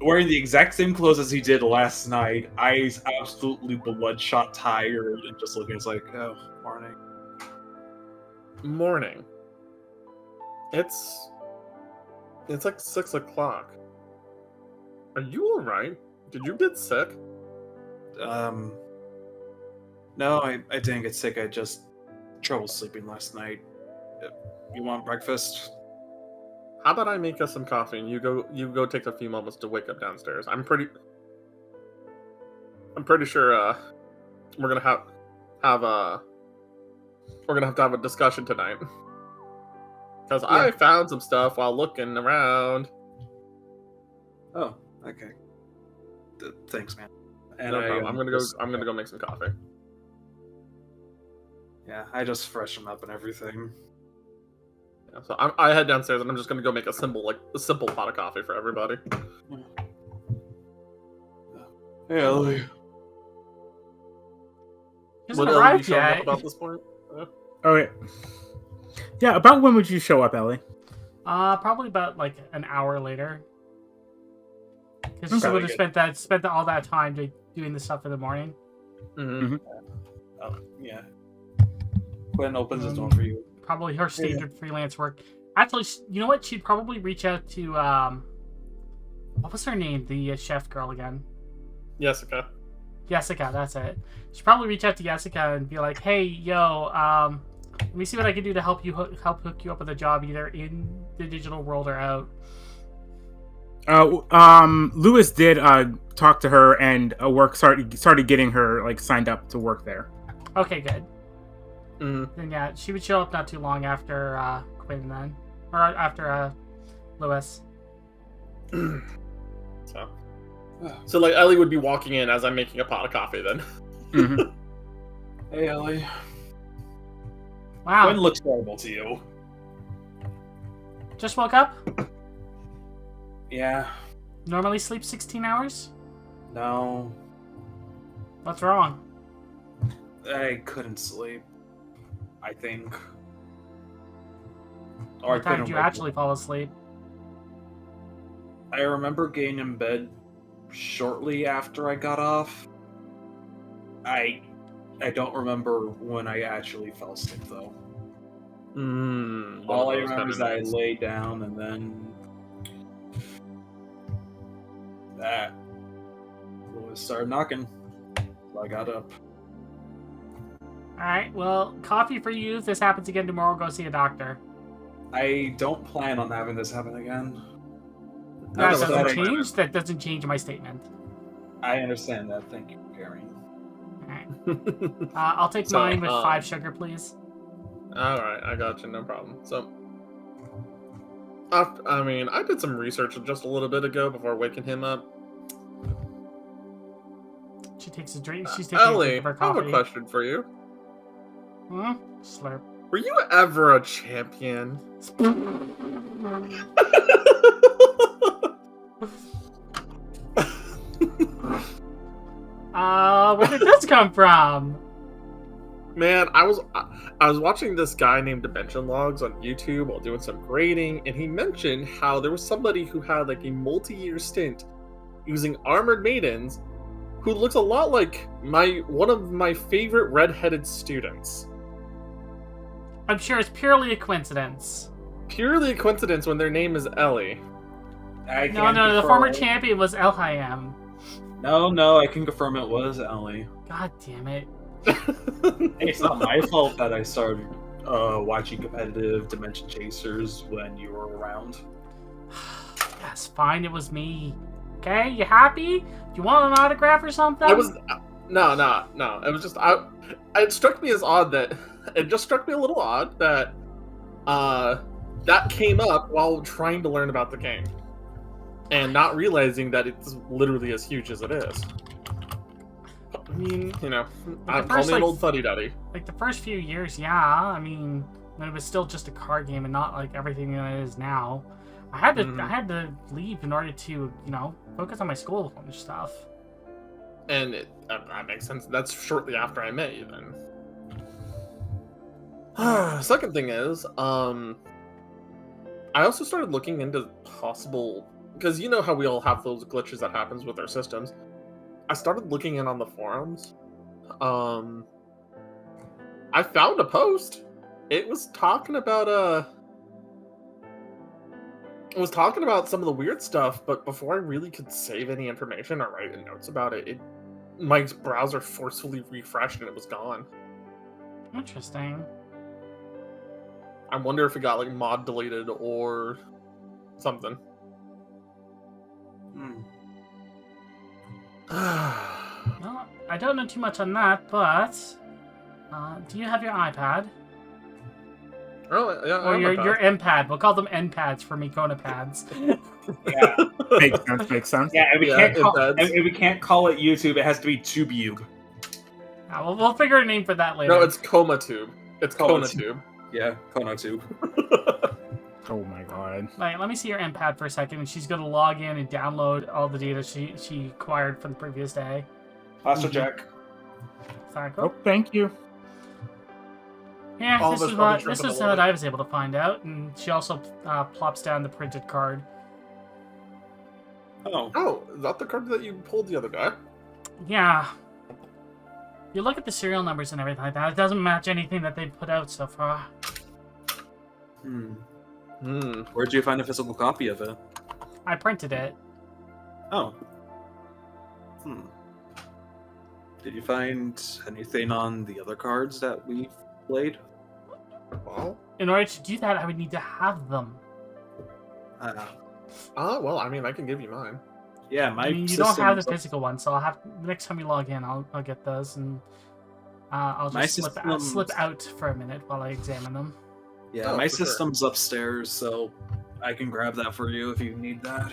wearing the exact same clothes as he did last night. Eyes absolutely bloodshot, tired, and just looking. It's like, oh, morning. Morning. It's like 6 o'clock. Are you alright? Did you get sick? No, I didn't get sick. I just trouble sleeping last night. You want breakfast? How about I make us some coffee and you go take a few moments to wake up downstairs. I'm pretty sure we're gonna have to have a discussion tonight. Because I found some stuff while looking around. Oh, okay. Thanks, man. And No problem. I'm gonna go make some coffee. Yeah, I just freshen up and everything. Yeah, so I head downstairs and I'm just gonna go make a simple pot of coffee for everybody. Hey, Ellie. He hasn't arrived yet. About this point? Okay. Yeah, about when would you show up, Ellie? Probably about like an hour later. Because she would have spent all that time doing the stuff in the morning. Mm-hmm. Oh, yeah. Quinn opens the door for you. Probably her standard freelance work. Actually, you know what? She'd probably reach out to what was her name? The chef girl again. Jessica, that's it. She'd probably reach out to Jessica and be like, "Hey, yo, let me see what I can do to help hook you up with a job either in the digital world or out." Lewis did talk to her and started getting her like signed up to work there. Okay, good. Mm-hmm. Then yeah, she would show up not too long after Quinn then, or after Lewis. So like Ellie would be walking in as I'm making a pot of coffee then. Mm-hmm. Hey, Ellie. Wow. Quinn looks horrible to you. Just woke up? Yeah. Normally sleep 16 hours? No. What's wrong? I couldn't sleep. I think. Or What time did you actually fall asleep? I remember getting in bed shortly after I got off. I don't remember when I actually fell asleep though. All I remember is I lay down and then that Lewis started knocking. So I got up. Alright, well, coffee for you. If this happens again tomorrow, go see a doctor. I don't plan on having this happen again. That doesn't change my statement. I understand that. Thank you, Gary. Alright. I'll take mine with 5 sugar, please. Alright, I got you, no problem. So, I did some research just a little bit ago before waking him up. She takes a drink. She's taking Ellie, a drink of her I have coffee. a question for you. Slurp. Were you ever a champion? Where did this come from? Man, I I was watching this guy named Dimension Logs on YouTube while doing some grading, and he mentioned how there was somebody who had like a multi-year stint using armored maidens who looks a lot like one of my favorite redheaded students. I'm sure it's purely a coincidence. Purely a coincidence when their name is Ellie. No, the former champion was Elhayam. No, I can confirm it was Ellie. God damn it. It's not my fault that I started watching competitive Dimension Chasers when you were around. Yes, fine, it was me. Okay, you happy? Do you want an autograph or something? I was no. It was just it struck me as odd that it just struck me a little odd that that came up while trying to learn about the game and not realizing that it's literally as huge as it is. I mean, you know, call me an old fuddy-duddy. Like the first few years, yeah. I mean, when it was still just a card game and not like everything that it is now. I had to leave in order to, you know, focus on my school and stuff. And that makes sense. That's shortly after I met you, then. Second thing is, I also started looking into possible, because you know how we all have those glitches that happens with our systems. I started looking in on the forums. I found a post. It was talking about It was talking about some of the weird stuff, but before I really could save any information or write any notes about it, my browser forcefully refreshed and it was gone. Interesting. I wonder if it got like mod deleted or something. Well, I don't know too much on that, but do you have your iPad? Oh, yeah, or your M-pad. We'll call them N-pads for Mikona pads. Yeah. Makes sense. Yeah, and we can't call it YouTube. It has to be TubeUbe. We'll figure a name for that later. No, it's Coma Tube. It's Kona Tube. Yeah, Kona Tube. Oh my god. Right, let me see your M-pad for a second, and she's going to log in and download all the data she acquired from the previous day. Faster Jack. Sorry, Oh, thank you. Yeah, this is what I was able to find out, and she also plops down the printed card. Oh, is that the card that you pulled the other day? Yeah. You look at the serial numbers and everything like that, it doesn't match anything that they've put out so far. Where'd you find a physical copy of it? I printed it. Oh. Did you find anything on the other cards that we played? Well, in order to do that, I would need to have them. Well, I mean, I can give you mine. Yeah, you don't have the physical one, so I'll have next time you log in, I'll get those, and I'll just slip out for a minute while I examine them. Yeah, my system's upstairs, so I can grab that for you if you need that.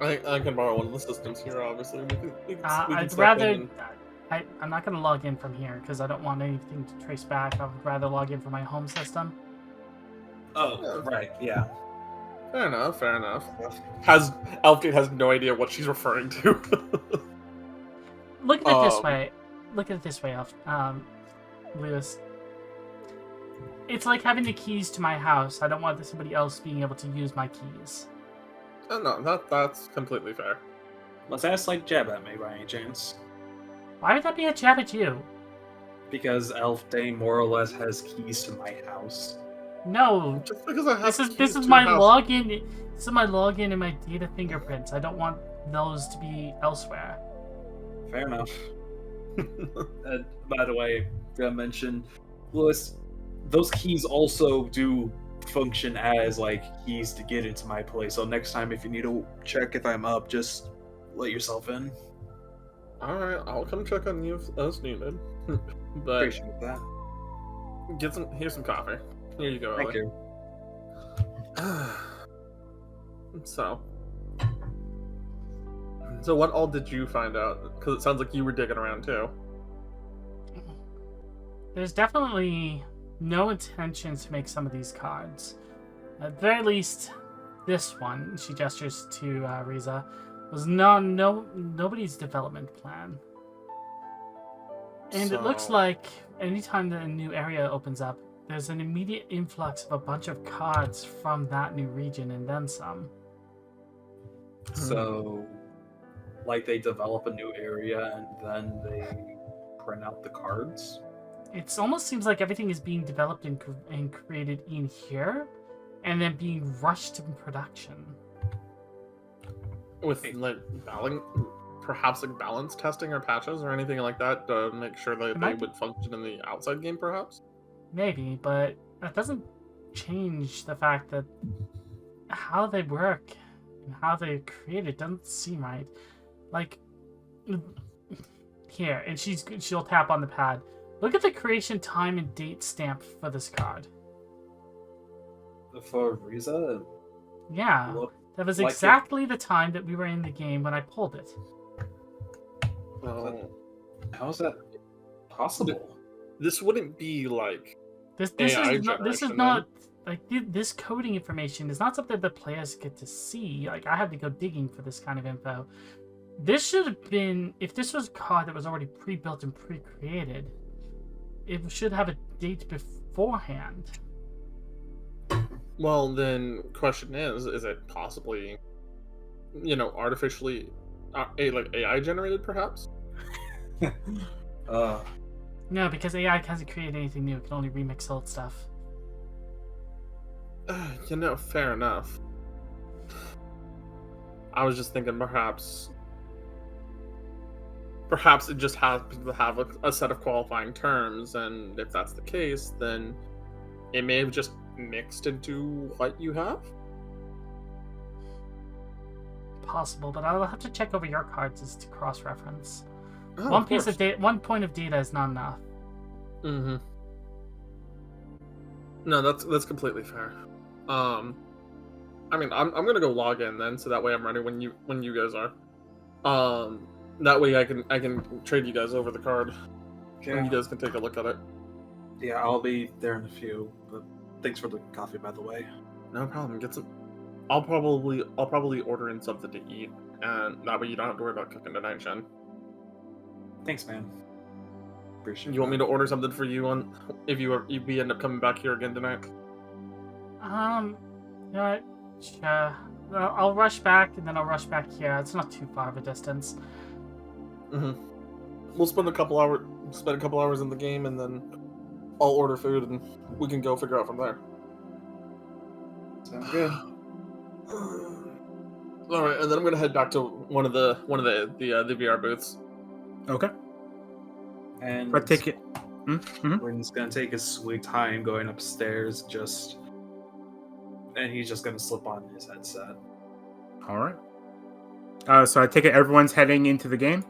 I can borrow one of the systems here, obviously. I'm not going to log in from here because I don't want anything to trace back. I would rather log in from my home system. Oh, right, yeah. Fair enough. Elfie has no idea what she's referring to. Look at it this way. Lewis. It's like having the keys to my house. I don't want somebody else being able to use my keys. Oh, no, that's completely fair. Let's ask like jab at me by any chance. Why would that be a jab at you? Because Elf Day more or less has keys to my house. No. Just because I have this is my login. This is my login and my data fingerprints. I don't want those to be elsewhere. Fair enough. By the way, I mentioned, Lewis, those keys also do function as like keys to get into my place. So next time, if you need to check if I'm up, just let yourself in. All right, I'll come check on you as needed. But appreciate that. Here's some coffee. Here you go. Thank you. So what all did you find out? Because it sounds like you were digging around too. There's definitely no intention to make some of these cards. At the very least, this one, she gestures to Riza, was nobody's development plan. And it looks like anytime that a new area opens up, there's an immediate influx of a bunch of cards from that new region and then some. So, like, they develop a new area and then they print out the cards? It almost seems like everything is being developed and created in here, and then being rushed to production. With like perhaps like balance testing or patches or anything like that to make sure that they would function in the outside game, perhaps. Maybe, but that doesn't change the fact that how they work and how they create it doesn't seem right. Like, here, and she'll tap on the pad. Look at the creation time and date stamp for this card. For Riza? Yeah, that was like exactly the time that we were in the game when I pulled it. How is that possible? This wouldn't be like this is not like this coding information is not something that players get to see. Like, I had to go digging for this kind of info. This should have been, if this was a card that was already pre-built and pre-created, it should have a date beforehand. Well, then, question is it possibly, artificially, like AI generated, perhaps? No, because AI hasn't created anything new. It can only remix old stuff. Fair enough. I was just thinking perhaps it just happens to have a set of qualifying terms, and if that's the case, then it may have just mixed into what you have. Possible, but I'll have to check over your cards as to cross-reference. Oh, One point of data is not enough. Mm-hmm. No, that's completely fair. I mean, I'm gonna go log in then, so that way I'm ready when you guys are. That way I can trade you guys over the card. Okay. And you guys can take a look at it. Yeah, I'll be there in a few. But thanks for the coffee, by the way. No problem. Get some. I'll probably order in something to eat, and that way you don't have to worry about cooking tonight, Shen. Thanks, man. Appreciate it. You want me to order something for you if we end up coming back here again tonight? You know what? Sure. I'll rush back, and then I'll rush back here. It's not too far of a distance. Mm-hmm. We'll spend a couple hours in the game, and then I'll order food, and we can go figure out from there. Sounds good. All right, and then I'm gonna head back to one of the VR booths. Okay. And I take it. Rin's gonna take his sweet time going upstairs, and he's just gonna slip on his headset. All right. So I take it everyone's heading into the game?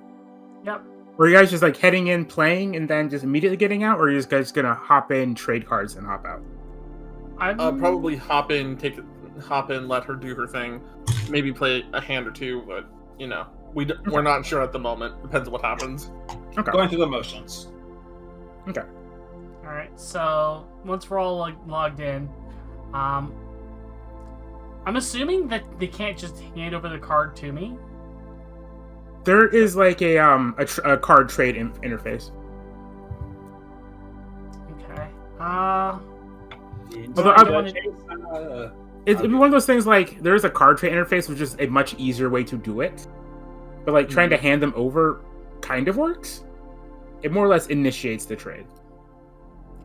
Yep. Or are you guys just like heading in, playing, and then just immediately getting out? Or are you guys gonna hop in, trade cards, and hop out? Probably hop in, let her do her thing, maybe play a hand or two, but we're not sure at the moment. Depends on what happens. Okay. Going through the motions. Okay. All right. So once we're all logged in, I'm assuming that they can't just hand over the card to me. There is like a card trade interface. Okay. It's one of those things like there's a card trade interface, which is a much easier way to do it. But like trying to hand them over kind of works. It more or less initiates the trade.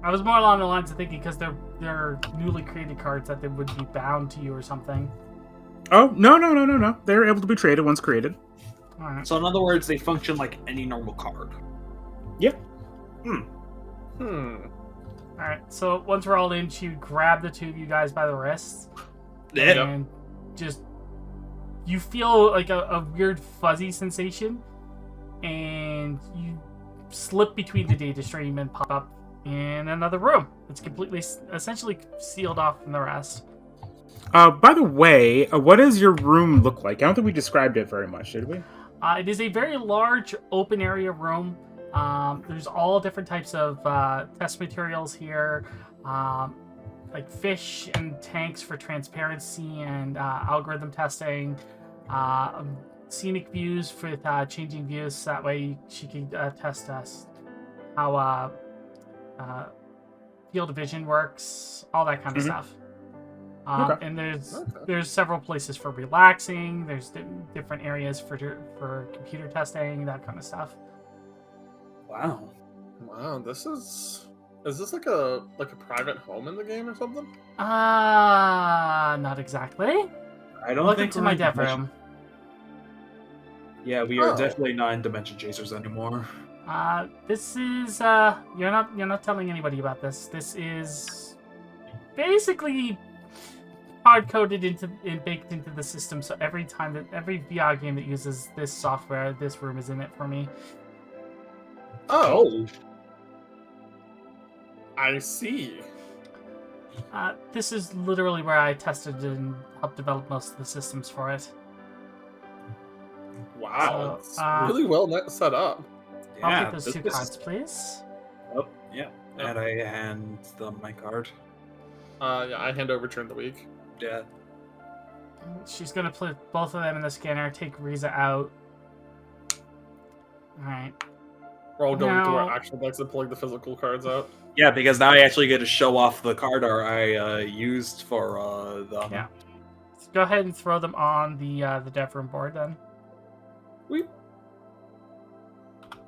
I was more along the lines of thinking because they're newly created cards that they would be bound to you or something. Oh, no. They're able to be traded once created. All right. So in other words, they function like any normal card. Yeah. All right. So once we're all in, she would grab the two of you guys by the wrists. Yeah. And just you feel like a weird fuzzy sensation, and you slip between the data stream and pop up in another room. It's completely, essentially sealed off from the rest. By the way, what does your room look like? I don't think we described it very much, did we? It is a very large open area room. There's all different types of test materials here, like fish and tanks for transparency and algorithm testing, scenic views with changing views, so that way she can test us how field of vision works, all that kind of stuff. Okay. And there's several places for relaxing. There's different areas for computer testing, that kind of stuff. Wow. Wow, this is this like a private home in the game or something? Not exactly. I don't Welcome think to we're my in dev Dimension- room. Yeah, we are Oh. definitely not in Dimension Chasers anymore. This is you're not telling anybody about this. This is basically hard coded and baked into the system. So every VR game that uses this software, this room is in it for me. Oh, I see. This is literally where I tested and helped develop most of the systems for it. Wow, So, it's really well set up. I'll Yeah, get those this- two this- cards, please. Oh, yeah. And I hand them my card. Yeah, I hand over Turn the Week. Yeah. She's gonna put both of them in the scanner. Take Riza out. All right. We're all going to Now- our actual decks and pulling the physical cards out. Yeah, because now I actually get to show off the card art I used for them. Yeah. So go ahead and throw them on the dev room board then.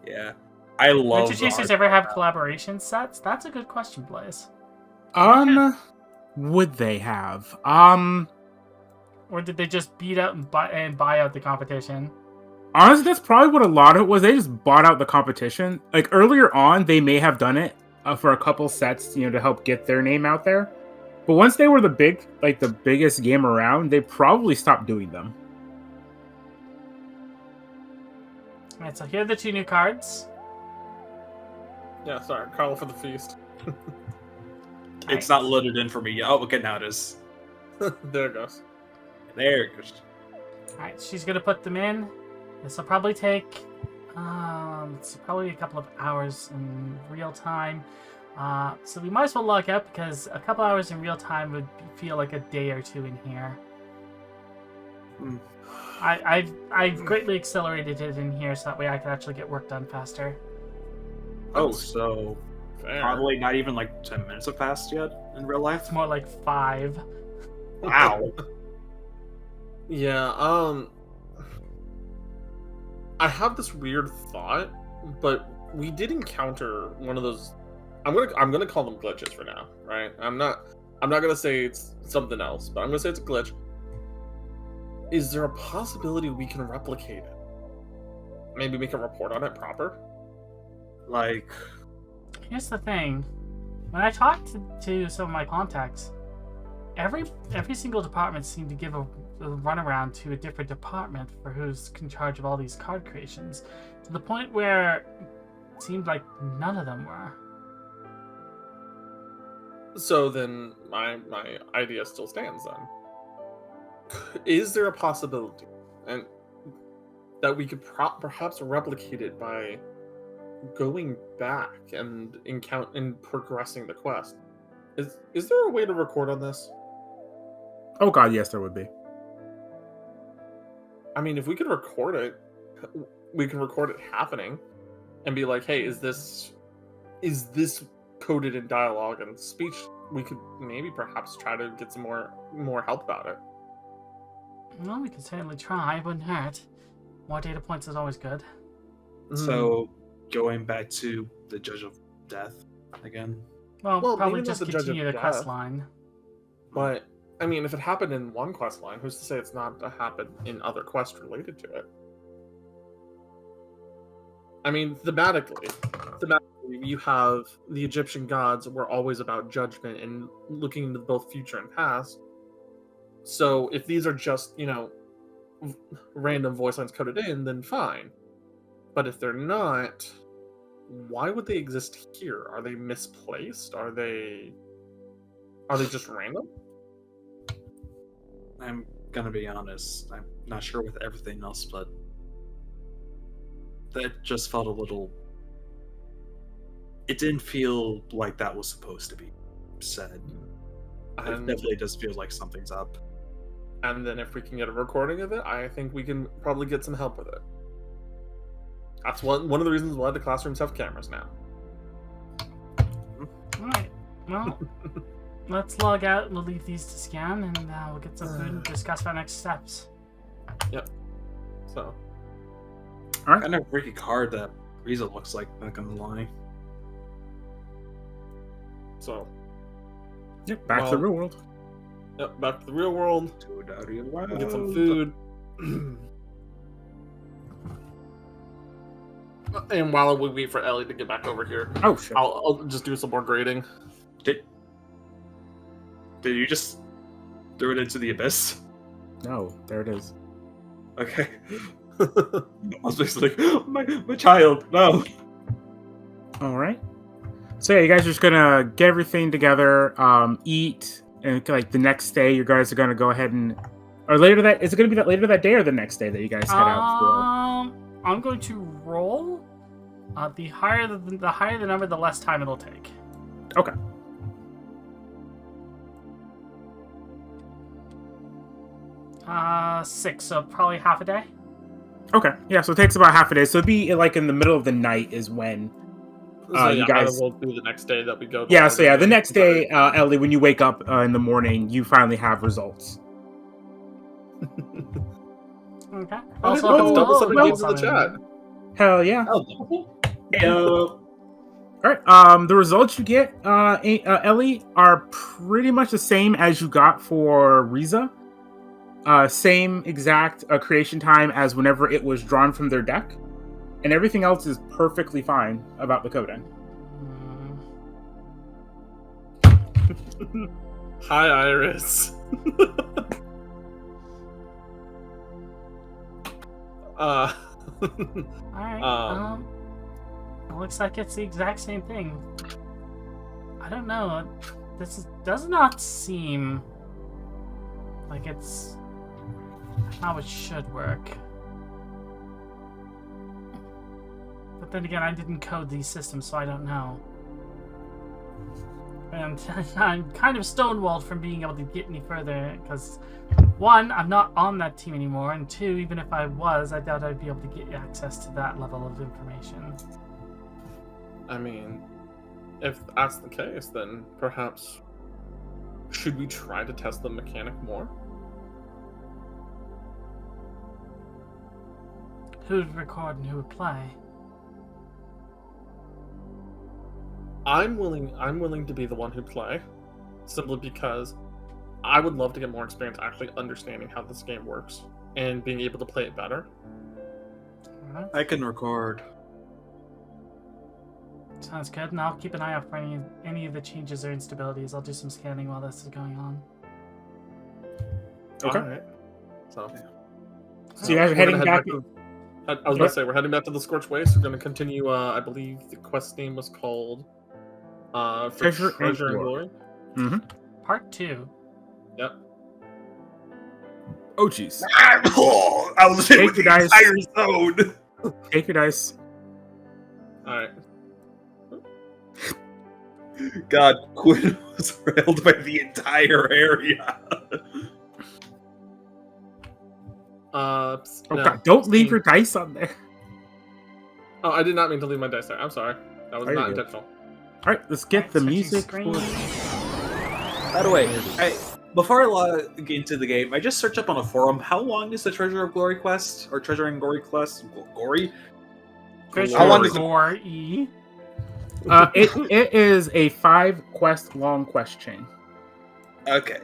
Yeah. I love Did Chasers the ever have collaboration sets? That's a good question, Blaze. Would they have? Or did they just beat out and buy out the competition? Honestly, that's probably what a lot of it was. They just bought out the competition. Like earlier on, they may have done it for a couple sets, to help get their name out there. But once they were the biggest game around, they probably stopped doing them. Alright, so here are the two new cards. Yeah, sorry, Carl for the feast. It's not loaded in for me yet. Oh, okay, now it is. There it goes. There it goes. Alright, she's gonna put them in. This will probably take it's probably a couple of hours in real time. So we might as well log out because a couple hours in real time would feel like a day or two in here. Hmm. I've greatly accelerated it in here so that way I can actually get work done faster. Oh, so Fair. probably not even like 10 minutes have passed yet in real life? It's more like 5. Wow. Yeah, I have this weird thought, but we did encounter one of those. I'm gonna call them glitches for now, right? I'm not gonna say it's something else, but I'm gonna say it's a glitch. Is there a possibility we can replicate it? Maybe we can report on it proper? Like, Here's the thing. When I talked to some of my contacts, every single department seemed to give a runaround to a different department for who's in charge of all these card creations, to the point where it seemed like none of them were. So then my idea still stands then. Is there a possibility and that we could perhaps replicate it by going back and progressing the quest? Is there a way to record on this? Oh god, yes, there would be. I mean, if we could record it, we can record it happening and be like, hey, is this coded in dialogue and speech? We could maybe perhaps try to get some more help about it. Well, we could certainly try. It wouldn't hurt. More data points is always good. so going back to the Judge of Death again. Well, Well, probably maybe not just the Judge of continue the quest Death. line. But I mean, if it happened in one quest line, who's to say it's not to happen in other quests related to it? I mean, thematically, you have the Egyptian gods were always about judgment and looking into both future and past. So if these are just, random voice lines coded in, then fine. But if they're not, why would they exist here? Are they misplaced? Are they just random? I'm gonna be honest. I'm not sure with everything else, but that just felt a little. It didn't feel like that was supposed to be said. It And, definitely does feel like something's up. and then if we can get a recording of it, I think we can probably get some help with it. That's one of the reasons why the classrooms have cameras now. Alright. Well, let's log out. We'll leave these to scan, and we'll get some food and discuss our next steps. Yep. So. All right. Kind of freaky card that Riza looks like, not gonna lie. So. Yep. Back to the real world. Yep. Back to the real world. Get some food. And while we wait for Ellie to get back over here, Oh shit. I'll just do some more grading. Did you just throw it into the abyss? No, there it is. Okay. I was just like, my child, no. All right. So yeah, you guys are just gonna get everything together, eat, and like the next day, you guys are gonna go ahead and, or later that is it gonna be that later that day or the next day that you guys head out for? I'm going to roll. The higher the number, the less time it'll take. Okay. Six, so probably half a day. Okay. Yeah. So it takes about half a day. So it'd be like in the middle of the night is when. So You guys will do the next day that we go. To Yeah. So yeah, the next day, Ellie, when you wake up in the morning, you finally have results. Okay. Also, Also, let's double hello, some games in the chat. Hell yeah. Oh, All right. The results you get, Ellie, are pretty much the same as you got for Riza. Same exact creation time as whenever it was drawn from their deck, and everything else is perfectly fine about the coding. Hi, Iris. Alright, it looks like it's the exact same thing. I don't know. Does not seem like it's how it should work. But then again, I didn't code these systems, so I don't know. And I'm kind of stonewalled from being able to get any further, because one, I'm not on that team anymore, and two, even if I was, I doubt I'd be able to get access to that level of information. I mean, if that's the case, then perhaps should we try to test the mechanic more? Who would record and who would play? I'm willing to be the one who play, simply because I would love to get more experience actually understanding how this game works and being able to play it better. Alright. I can record. Sounds good, and I'll keep an eye out for any of the changes or instabilities. I'll do some scanning while this is going on. Okay. Alright. So you guys are heading back. I was going to say, we're heading back to the Scorched Waste. We're going to continue, I believe the quest name was called Treasure and Glory. Mm-hmm. Part 2. Yep. Oh, jeez. I was hit Take with your the dice. entire zone. Take your dice. Alright. God, Quinn was railed by the entire area. Oh, No. God, don't leave your dice on there. Oh, I did not mean to leave my dice there. I'm sorry. That was There you not go. intentional. All right, let's get the Switching music. screens. By the way, before I log into the game, I just searched up on a forum. How long is the Treasure of Glory quest or Treasure and Glory quest? Glory. How long is it? More E. It is a 5 quest long quest chain. Okay.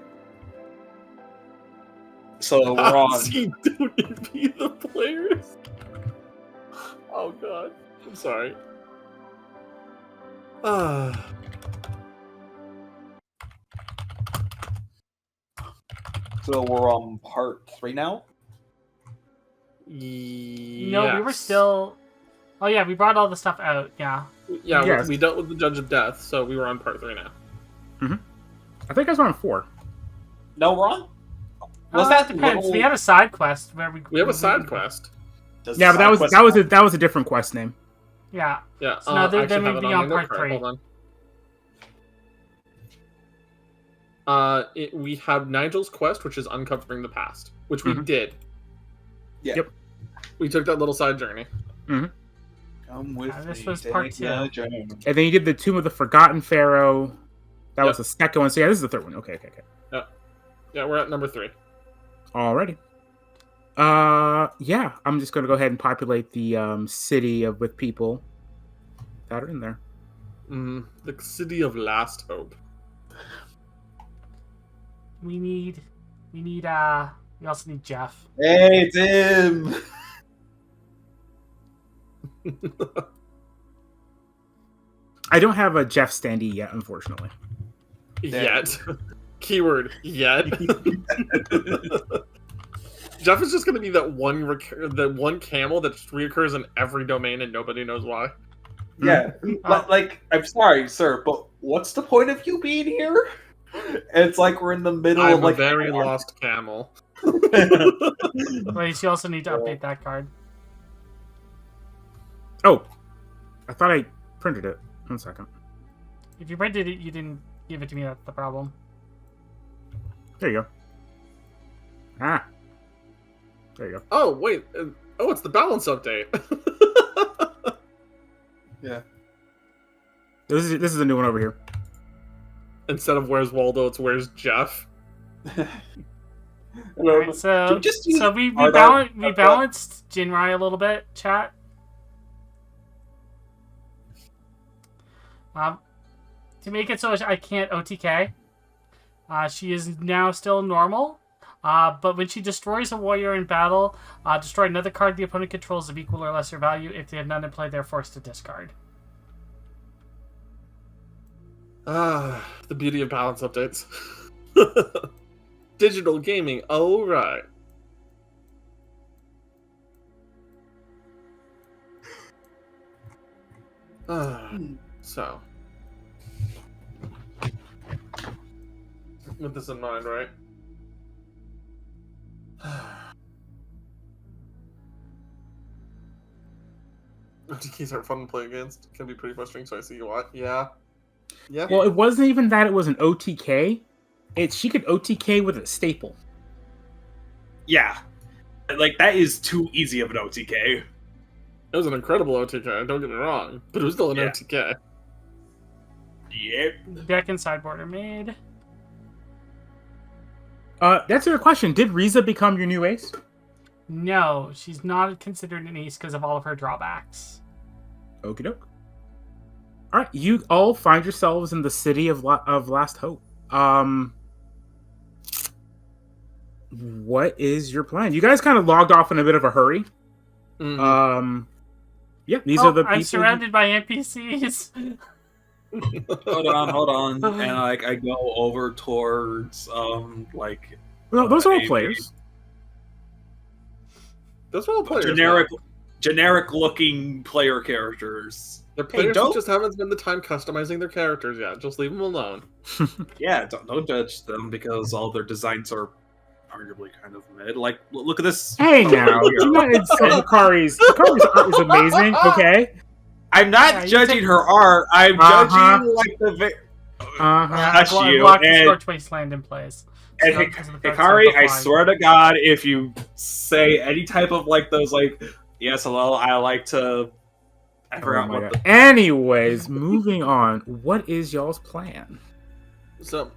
So we're on. You don't be the players. Oh god. I'm sorry. So we're on part 3 now. No, we were still... Oh yeah, we brought all the stuff out, yeah. Yeah, Yes. we dealt with the Judge of Death, so we were on part 3 now. I think I was on 4. No, we're on. Was that the depends. little... We had a side quest where we... We have a side quest. Does Yeah, the but side that quest- was a different quest name. Yeah. Yeah. So now I then actually we'd have be it on my part note card. 3. Hold on. We have Nigel's quest, which is uncovering the past, which we did. Yeah. Yep. We took that little side journey. Come with This me, was take part 2. the journey. And then you did the Tomb of the Forgotten Pharaoh, That was the second one. So yeah, this is the third one. Okay. Yeah, we're at number 3. Alrighty. Yeah, I'm just gonna go ahead and populate the city with people that are in there. The city of Last Hope. We also need Jeff. Hey, Tim. I don't have a Jeff standee yet, unfortunately. Yet. Keyword, yet. Jeff is just going to be that one camel that just reoccurs in every domain and nobody knows why. Yeah, like, I'm sorry, sir, but what's the point of you being here? It's like we're in the middle I'm of like a very lost camel. Wait, you also need to update that card. Oh, I thought I printed it. 1 second. If you printed it, you didn't give it to me. That's the problem. There you go. Ah. There you go. Oh, wait. It's the balance update. Yeah. This is a new one over here. Instead of Where's Waldo, it's Where's Jeff. Alright, so we balanced Jinrai a little bit, chat. To make it so I can't OTK, she is now still normal. But when she destroys a warrior in battle, destroy another card the opponent controls of equal or lesser value. If they have none in play, they're forced to discard. The beauty of balance updates. Digital gaming, alright. So. With this in mind, right? OTKs are fun to play against. Can be pretty frustrating, so I see why. Yeah. Well, it wasn't even that it was an OTK. She could OTK with a staple. Yeah. Like, that is too easy of an OTK. It was an incredible OTK, don't get me wrong. But it was still an OTK. Yep. Deck and sideboard are made. That's your question. Did Riza become your new ace? No, she's not considered an ace because of all of her drawbacks. Okie doke. Alright, you all find yourselves in the city of Last Hope. What is your plan? You guys kind of logged off in a bit of a hurry. Mm-hmm. Yeah, these are the people. I'm surrounded by NPCs. Hold on. And I go over towards No, those are all players. Those are all players. Generic looking player characters. They're players who just haven't spent the time customizing their characters yet. Just leave them alone. Yeah, don't judge them because all their designs are arguably kind of mid. Like, look at this. Hey now, do not insult Hikari's. Hikari's art is amazing. Okay. I'm not judging her art. I'm judging like the. Block the Scorch Wasteland in place. And Hikari, I swear to God, if you say any type of like those like, yes, hello, I like to. I forgot what the... Anyways, moving on. What is y'all's plan? So,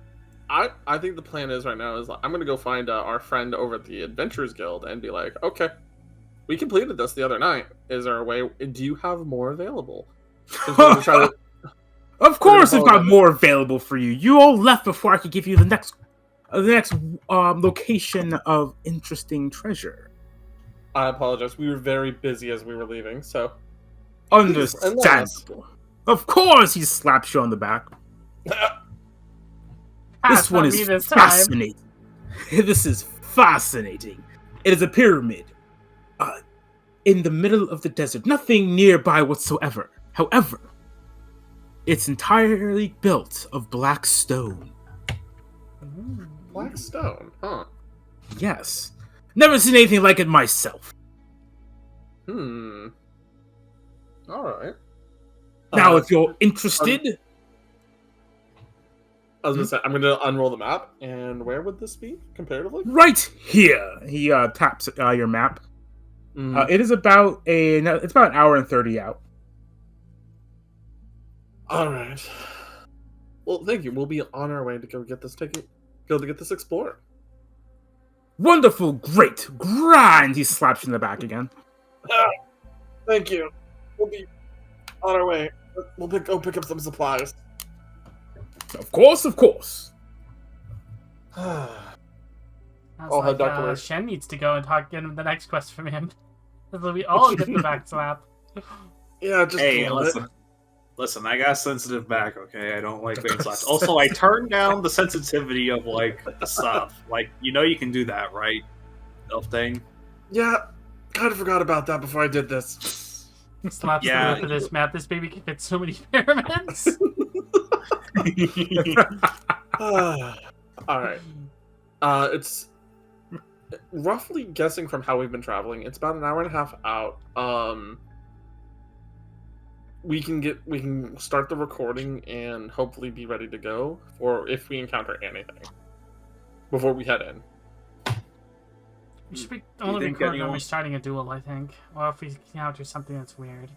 I think the plan is right now is I'm gonna go find our friend over at the Adventurers Guild and be like, okay, we completed this the other night. Is there a way? Do you have more available? Of course, I've got more available for you. You all left before I could give you the next location of interesting treasure. I apologize. We were very busy as we were leaving, so. Understandable. Of course, he slaps you on the back. This one is fascinating. This is fascinating. It is a pyramid in the middle of the desert. Nothing nearby whatsoever. However, it's entirely built of black stone. Black stone? Huh. Yes. Never seen anything like it myself. Alright. Now, if you're interested... I was going to say, I'm going to unroll the map, and where would this be, comparatively? Right here! He taps your map. It is about an hour and 30 out. Alright. Well, thank you. We'll be on our way to go get this explored. Wonderful, great, grand. He slaps you in the back again. Thank you. We'll be on our way. We'll go pick up some supplies. Of course, of course. I I'll was head like, back to work. Shen needs to go and get him the next quest from him. So we all get the back slap. Yeah, just Hey, a little bit. listen, I got a sensitive back, okay? I don't like being slapped. Also, I turned down the sensitivity of, like, the stuff. Like, you know you can do that, right? Elf thing. Yeah, kind of forgot about that before I did this. Slaps Yeah. the roof of this map. This baby can fit so many pyramids. Alright. It's roughly guessing from how we've been traveling, it's about an hour and a half out. We can start the recording and hopefully be ready to go for if we encounter anything before we head in. We should be you only think record when anyone- we're starting a duel, I think. Or if we encounter something that's weird.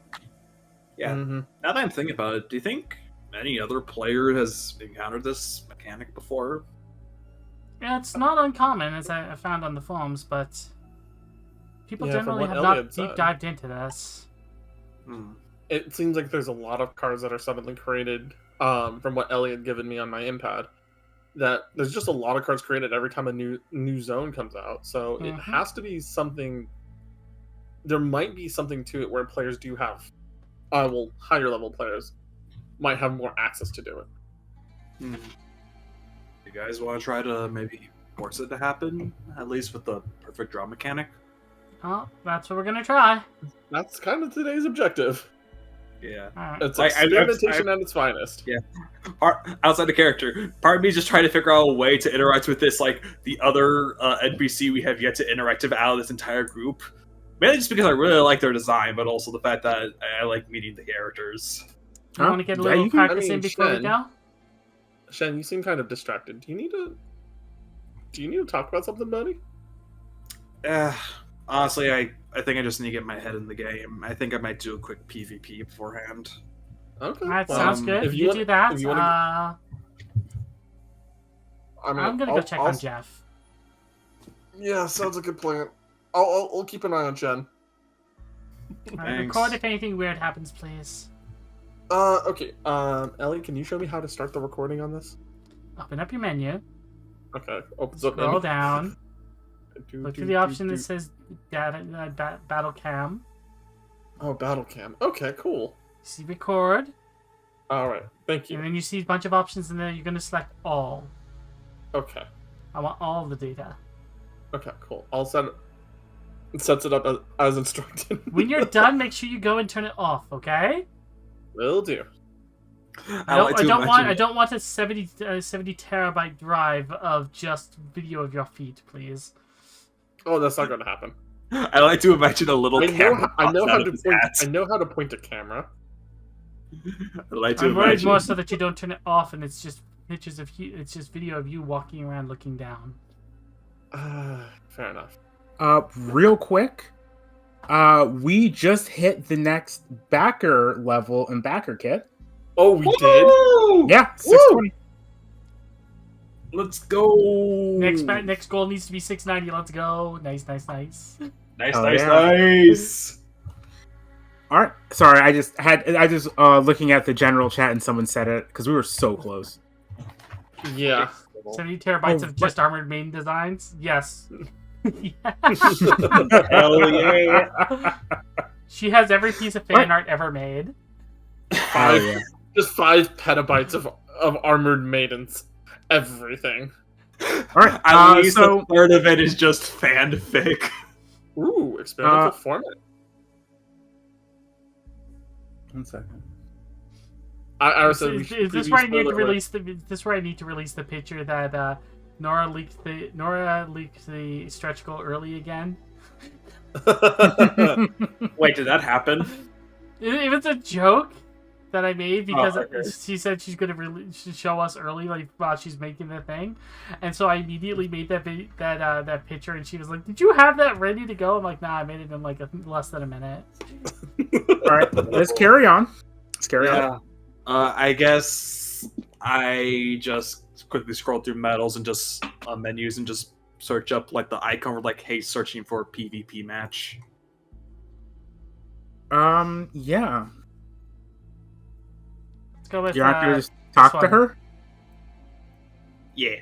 Yeah. Mm-hmm. Now that I'm thinking about it, do you think any other player has encountered this mechanic before? Yeah, it's not uncommon, as I found on the forums, but people Yeah, from generally what have Elliot not deep said. dived into this. Hmm. It seems like there's a lot of cards that are suddenly created, from what Elliot given me on my iPad, that there's just a lot of cards created every time a new zone comes out. So it Mhm. has to be something. There might be something to it where players do have, higher level players might have more access to do it. Hmm. You guys want to try to maybe force it to happen, at least with the perfect draw mechanic? Oh, that's what we're gonna try. That's kind of today's objective. Yeah. Alright. It's Like, experimentation at its finest. Yeah. Outside the character, part of me is just trying to figure out a way to interact with this, like the other NPC we have yet to interact with out of this entire group. Mainly just because I really like their design, but also the fact that I like meeting the characters. You want to get a Yeah, little you can- practice I mean, in before we Shen. go? Shen, you seem kind of distracted. Do you need to talk about something, buddy? Honestly, I think I just need to get my head in the game. I think I might do a quick PvP beforehand. Okay. Alright, well, sounds good. if You wanna- do that. if you wanna- I'm gonna go check on Jeff. Yeah, sounds like a good plan. I'll keep an eye on Jen. Thanks. Record if anything weird happens, please. Okay. Ellie, can you show me how to start the recording on this? Open up your menu. Okay. Opens up. Scroll down. Do, Look do, for the do, option do. that says battle cam. Oh, battle cam. Okay, cool. See record. All right. Thank And you. then you see a bunch of options and then you're gonna select all. Okay. I want all the data. Okay. Cool. I'll set it. It sets it up as instructed. When you're done, make sure you go and turn it off, okay? Will do. I don't want a 70 terabyte drive of just video of your feet, please. Oh, that's not going to happen. I like to imagine a little camera. I know pops how out to of his point. hat. I know how to point a camera. I like to I'm worried imagine. more so that you don't turn it off and it's just pictures of you. It's just video of you walking around looking down. Fair enough. Real quick, we just hit the next backer level in backer kit. Oh, we did. Woo! Yeah, 620. Let's go. Next goal needs to be 690. Let's go. Nice. Nice, Oh, nice, yeah. nice. All right. Sorry, I just looking at the general chat and someone said it because we were so close. Yeah. 70 terabytes Oh, of just armored main designs. Yes. Hell yeah. She has every piece of fan art ever made. Oh, yeah. Just 5 petabytes of armored maidens. Everything. All right. At least so a third of it is just fanfic. Ooh, experimental format. 1 second. I Is this where I need to release the picture that Nora leaked the stretch goal early again? Wait, did that happen? It was a joke that I made because okay. she said she's going to show us early, like while she's making the thing, and so I immediately made that picture, and she was like, "Did you have that ready to go?" I'm like, "Nah, I made it in like less than a minute." All right. Let's carry on. Yeah. I guess I just quickly scroll through medals and just menus and just search up like the icon for like, hey, searching for a PvP match. Yeah. Let's go with. You're not gonna just talk to one. her? Yeah.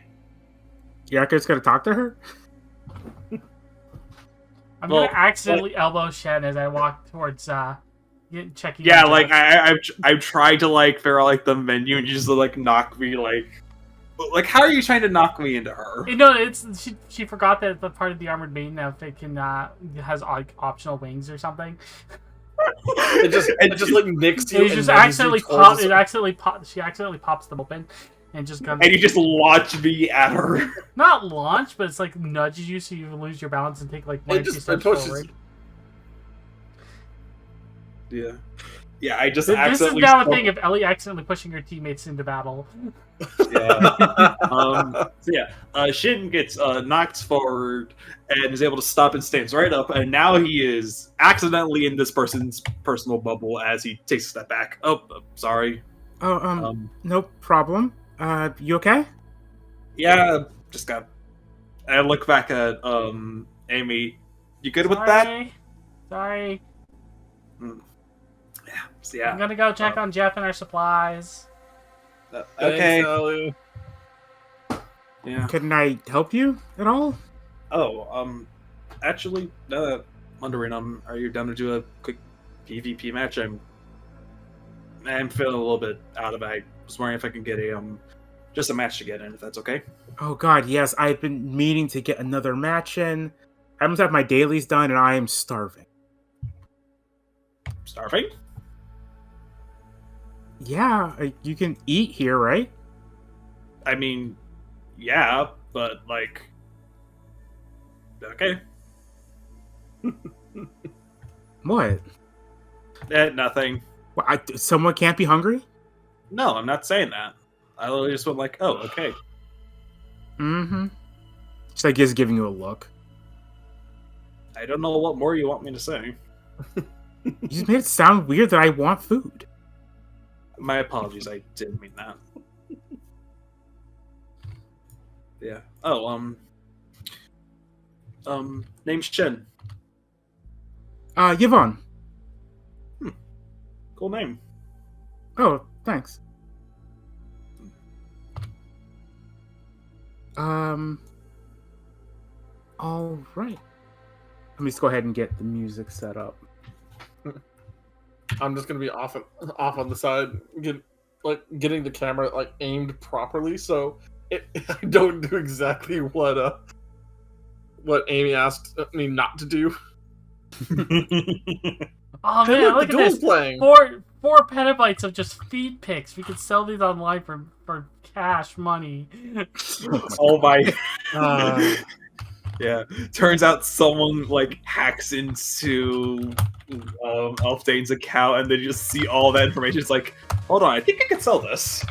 You're not just gonna talk to her? I'm Well, gonna accidentally elbow Shen as I walk towards checking. Yeah, on like Jeff. I've tried to like figure out like the menu and you just like knock me like how are you trying to knock me into her? You know, it's she forgot that the part of the armored maiden if it can has like optional wings or something. It just like nicks you. It just accidentally pops. She accidentally pops them open, and just comes. And you just launch me at her. Not launch, but it's like nudges you so you lose your balance and take like one or two steps forward. Yeah. Yeah, I just This is accidentally... now a thing of Ellie accidentally pushing her teammates into battle. Yeah. So yeah, Shin gets knocked forward and is able to stop and stands right up, and now he is accidentally in this person's personal bubble as he takes a step back. Oh, sorry. Oh, no problem. You okay? Yeah, just got... I look back at, Amy. You good with that? Sorry. Yeah, so yeah. I'm gonna go check on Jeff and our supplies. Okay. Thanks, Yeah. Couldn't I help you at all? Oh, actually, now that I'm wondering, are you down to do a quick PvP match? I'm feeling a little bit out of it. I was wondering if I can get just a match to get in, if that's okay. Oh god, yes, I've been meaning to get another match in. I haven't had my dailies done and I am starving. Starving? Yeah, you can eat here, right? I mean, yeah, but like, okay. What? Nothing. What, someone can't be hungry? No, I'm not saying that. I literally just went like, oh, okay. Mm-hmm. She's like just giving you a look. I don't know what more you want me to say. You just made it sound weird that I want food. My apologies, I didn't mean that. Yeah. Oh, name's Chen. Yvonne. Cool name. Oh, thanks. All right. Let me just go ahead and get the music set up. I'm just gonna be off on the side, getting the camera like aimed properly, so I don't do exactly what Amy asked me not to do. Oh man, look at this! Playing. 4 petabytes of just feed pics. We could sell these online for cash money. Oh my. Yeah. Turns out someone like hacks into Elfdane's account and they just see all that information. It's like, hold on, I think I can sell this.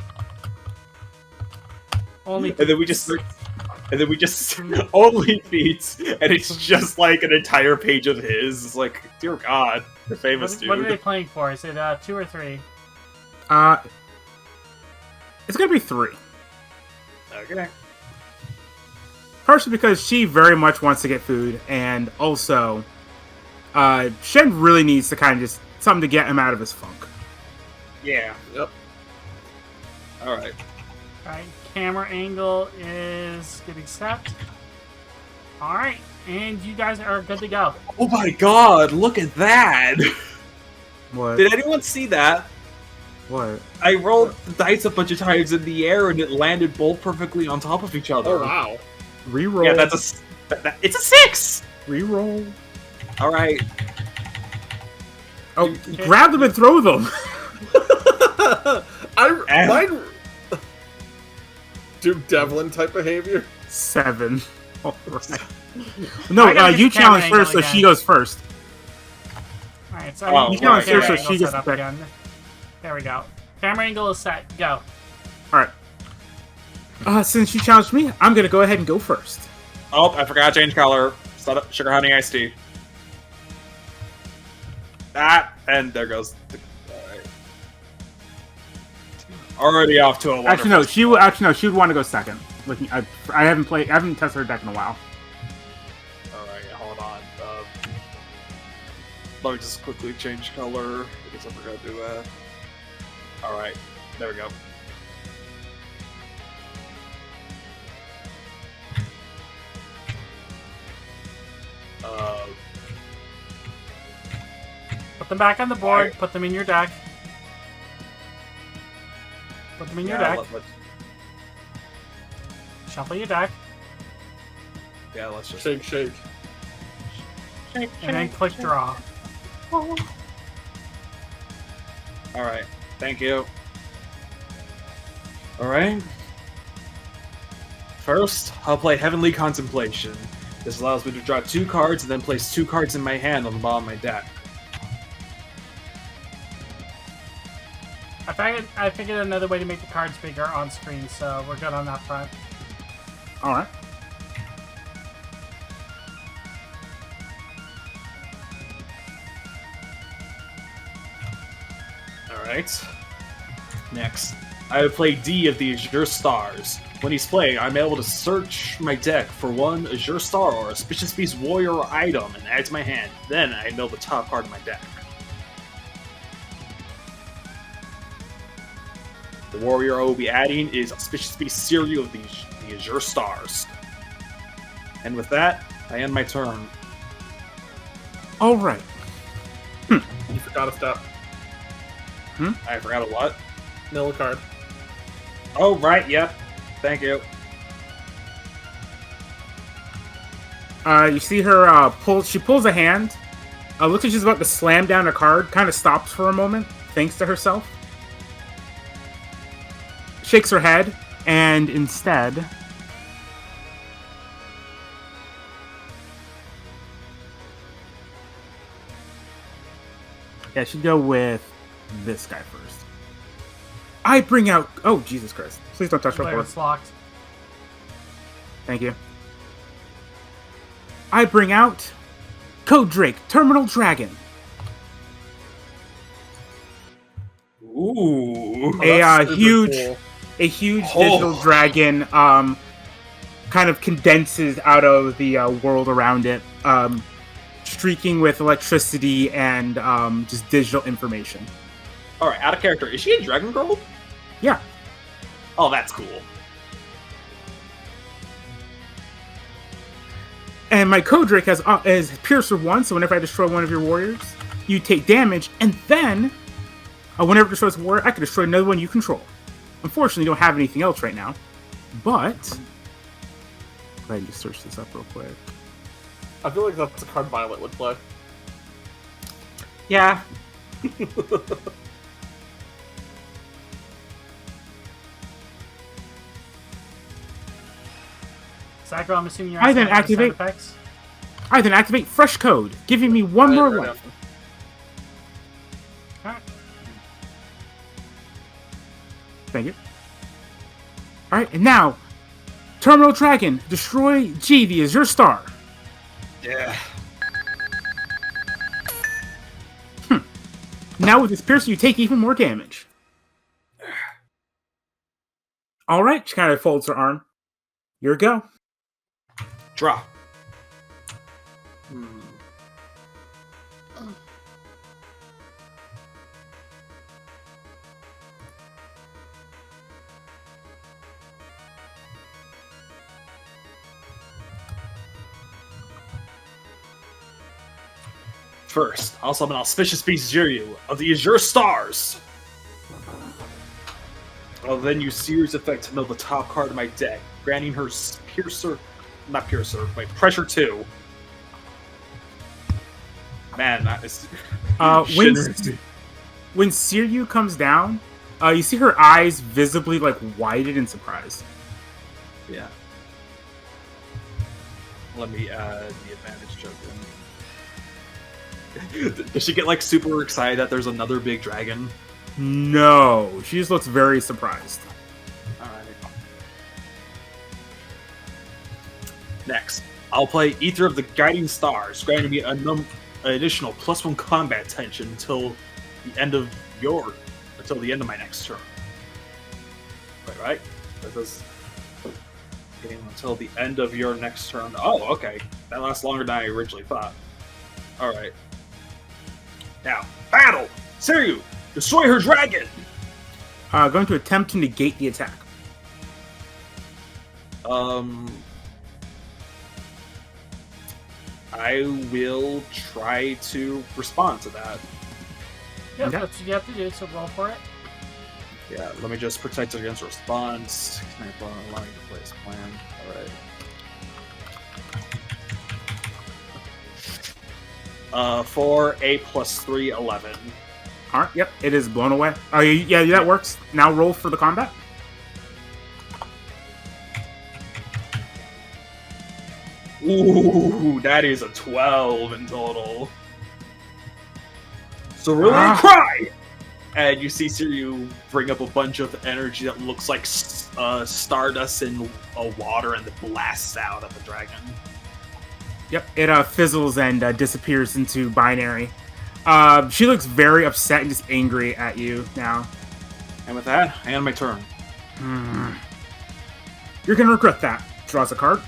Only and then we just only feeds, and it's just like an entire page of his. It's like, dear God, you're famous, dude. What are they playing for? Is it 2 or 3? It's gonna be 3. Okay. Partially because she very much wants to get food, and also, Shen really needs to kind of just something to get him out of his funk. Yeah. Yep. All right. Alright, camera angle is getting set. Alright, and you guys are good to go. Oh my God! Look at that! What? Did anyone see that? What? I rolled the dice a bunch of times in the air, and it landed both perfectly on top of each other. Oh wow! Reroll. Yeah, that's it's a 6. Reroll. All right. Oh, grab them and throw them. Mine. Duke Devlin type behavior. 7. All right. No, you challenge first, so she goes first. Alright, so you challenge first, so she gets up again. There we go. Camera angle is set. Go. Alright. Since you challenged me, I'm gonna go ahead and go first. Oh, I forgot to change color. Sugar honey iced tea. And there goes. Alright. Already off to a wonderful Actually, no. She would. Actually, no. She would want to go second. Looking, I haven't played. I haven't tested her deck in a while. Alright, hold on. Let me just quickly change color. I guess I forgot to do that. Alright, there we go. Put them back on the board. Put them in your deck. Put them in your deck. Shuffle your deck. Yeah, let's just Shake, shake. And then click draw. Alright, thank you. Alright. First, I'll play Heavenly Contemplation. This allows me to draw 2 cards and then place 2 cards in my hand on the bottom of my deck. I figured another way to make the cards bigger on screen, so we're good on that front. Alright. Alright. Next, I would play D of the Azure Stars. When he's playing, I'm able to search my deck for one Azure Star or Auspicious Beast Warrior item and add it to my hand. Then I know the top card of my deck. The warrior I will be adding is Auspicious Beast Cereal of the Azure Stars. And with that, I end my turn. Alright. You forgot a step. I forgot a what? Mill a card. Oh, right, yep. Thank you. You see her she pulls a hand. Looks like she's about to slam down a card. Kind of stops for a moment, thanks to herself. Shakes her head, and instead... Yeah, she'd go with this guy first. I bring out... Oh, Jesus Christ. Please don't touch my board. It's locked. Thank you. I bring out Code Drake, Terminal Dragon. Ooh. A huge Cool. digital dragon kind of condenses out of the world around it, streaking with electricity and just digital information. Alright, out of character. Is she a Dragon Girl? Yeah. Oh, that's cool. And my Code Drake has Piercer 1, so whenever I destroy one of your warriors, you take damage, and then whenever it destroys a warrior, I can destroy another one you control. Unfortunately, you don't have anything else right now, but... Go ahead and just search this up real quick. I feel like that's a card Violet would play. Yeah. Psycho, I'm assuming you're I then asking about the sound activate- effects? I then activate Fresh Code, giving me one more life. Alright. Thank you. Alright, and now, Terminal Dragon, destroy G, the Azure Star. Yeah. Now with this Piercer, you take even more damage. Alright, she kind of folds her arm. Your go. Draw. First, I'll summon Auspicious Beast Ziryu of the Azure Stars. I'll then use Series Effect to know the top card of my deck, granting her Pressure 2. Man, that is... When Siryu comes down, you see her eyes visibly like widened in surprise. Yeah. Let me add the advantage joke in. Does she get like super excited that there's another big dragon? No, she just looks very surprised. Alright. Next, I'll play Ether of the Guiding Stars, granting me an additional +1 combat tension until the end of my next turn. Wait, right? This is getting until the end of your next turn. Oh, okay. That lasts longer than I originally thought. Alright. Now, battle! Siryu! Destroy her dragon! Going to attempt to negate the attack. I will try to respond to that. Yep, Okay. that's what you have to do, so roll for it. Yeah, let me just protect against response. Allowing to play his plan. Alright. 4, 8 plus 3, 11. Alright, yep, it is blown away. Oh, yeah, that works. Now roll for the combat. Ooh, that is a 12 in total. So really cry! And you see Siryu bring up a bunch of energy that looks like stardust in water and it blasts out at the dragon. Yep, it fizzles and disappears into binary. She looks very upset and just angry at you now. And with that, I end my turn. You're gonna regret that. Draws a card.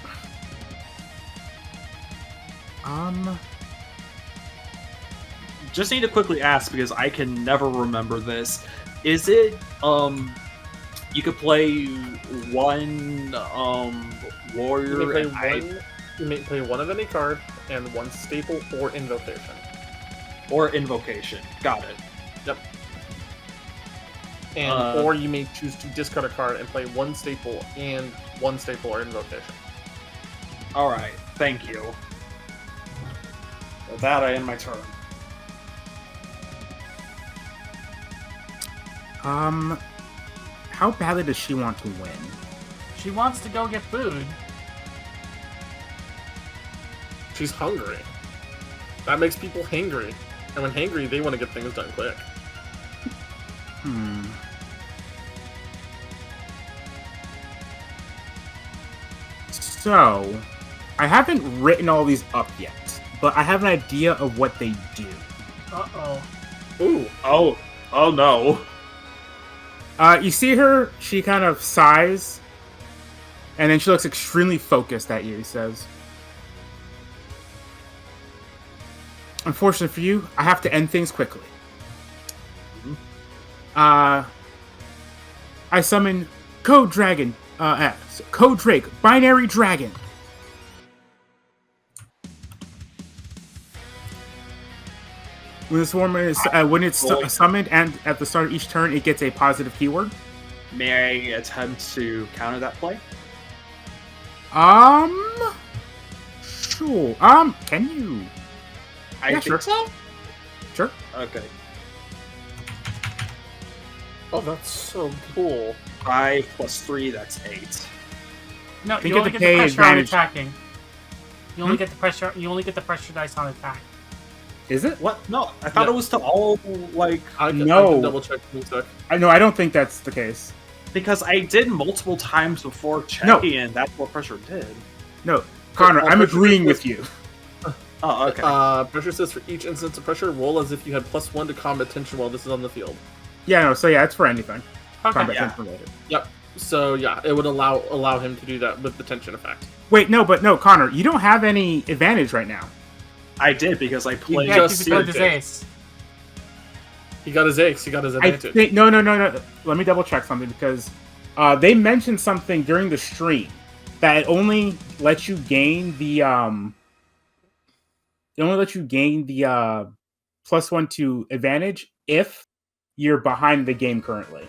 Just need to quickly ask because I can never remember this. Is it you could play one warrior? You may play one of any card and one staple or invocation. Or invocation. Got it. Yep. And or you may choose to discard a card and play one staple and one staple or invocation. All right. Thank you. With that, I end my turn. How badly does she want to win? She wants to go get food. She's hungry. That makes people hangry. And when hangry, they want to get things done quick. So, I haven't written all these up yet, but I have an idea of what they do. Uh-oh. Ooh. Oh no. You see her, she kind of sighs, and then she looks extremely focused at you, he says. Unfortunately for you, I have to end things quickly. I summon Code Dragon, Code Drake, Binary Dragon. When this one is when it's summoned and at the start of each turn, it gets a positive keyword. May I attempt to counter that play? Sure. Can you? I Yeah, think sure. so. Sure. Okay. Oh, that's so cool. 5 plus 3, that's 8. No, You you get only to get the pay pressure on advantage. attacking. You only get the pressure. You only get the pressure dice on attack. Is it? What? No, I thought Yeah. it was to all, like... I No. can double check in a sec. I don't think that's the case. Because I did multiple times before checking, and that's what pressure did. No, Connor, I'm pressure agreeing is- with you. Oh, okay. Pressure says for each instance of pressure, roll as if you had +1 to combat tension while this is on the field. Yeah, no, so yeah, it's for anything. Okay. Combat yeah. tension related. Yep. So yeah, it would allow him to do that with the tension effect. Wait, no, Connor, you don't have any advantage right now. I did, because I played... Yeah, just because he played his suited. ace. He got his ace. He got his I advantage. think no. Let me double check something because they mentioned something during the stream that it only lets you gain the +1 to advantage if you're behind the game currently.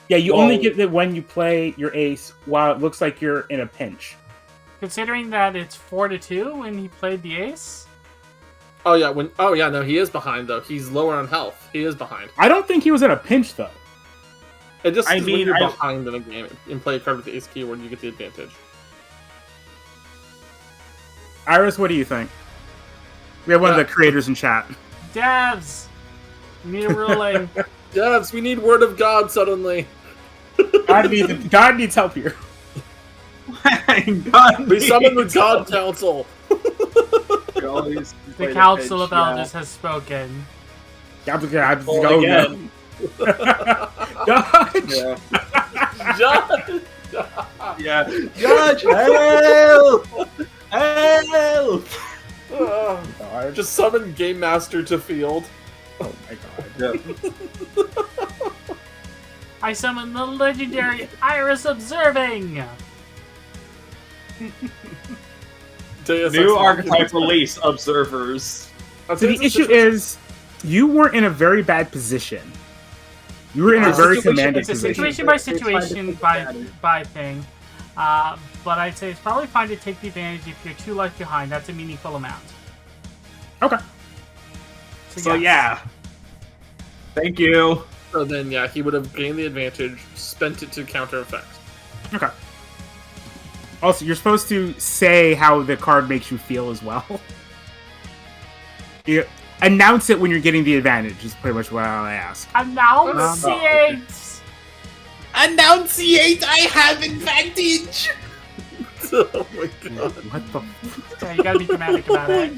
Yeah, you only Whoa. get that when you play your ace while it looks like you're in a pinch. Considering that it's 4-2 when he played the ace. Oh yeah. No, he is behind though. He's lower on health. He is behind. I don't think he was in a pinch though. It just I when mean, you're I- behind in a game and play a card with the ace keyword, you get the advantage. Iris, what do you think? We have one of the creators in chat. Devs, we need a ruling. Devs, we need word of God suddenly. God needs help here. We summon the God Council. The Council of Elders has spoken. God, Well, again. God. Yeah. Judge! Yeah. Judge, help! Help! Oh, just summon Game Master to field. Oh my god. I summon the legendary Iris Observing! New archetype release, Observers. So the issue is, you weren't in a very bad position. You were in a very commanding It's a position. situation by situation by thing. But I'd say it's probably fine to take the advantage if you're 2 life behind. That's a meaningful amount. Okay. So yeah. Thank you. So then, yeah, he would have gained the advantage, spent it to counter effects. Okay. Also, you're supposed to say how the card makes you feel as well. You announce it when you're getting the advantage, is pretty much what I ask. Annunciate! Enunciate, I have advantage! Oh my god. What the Yeah, you gotta be dramatic about it.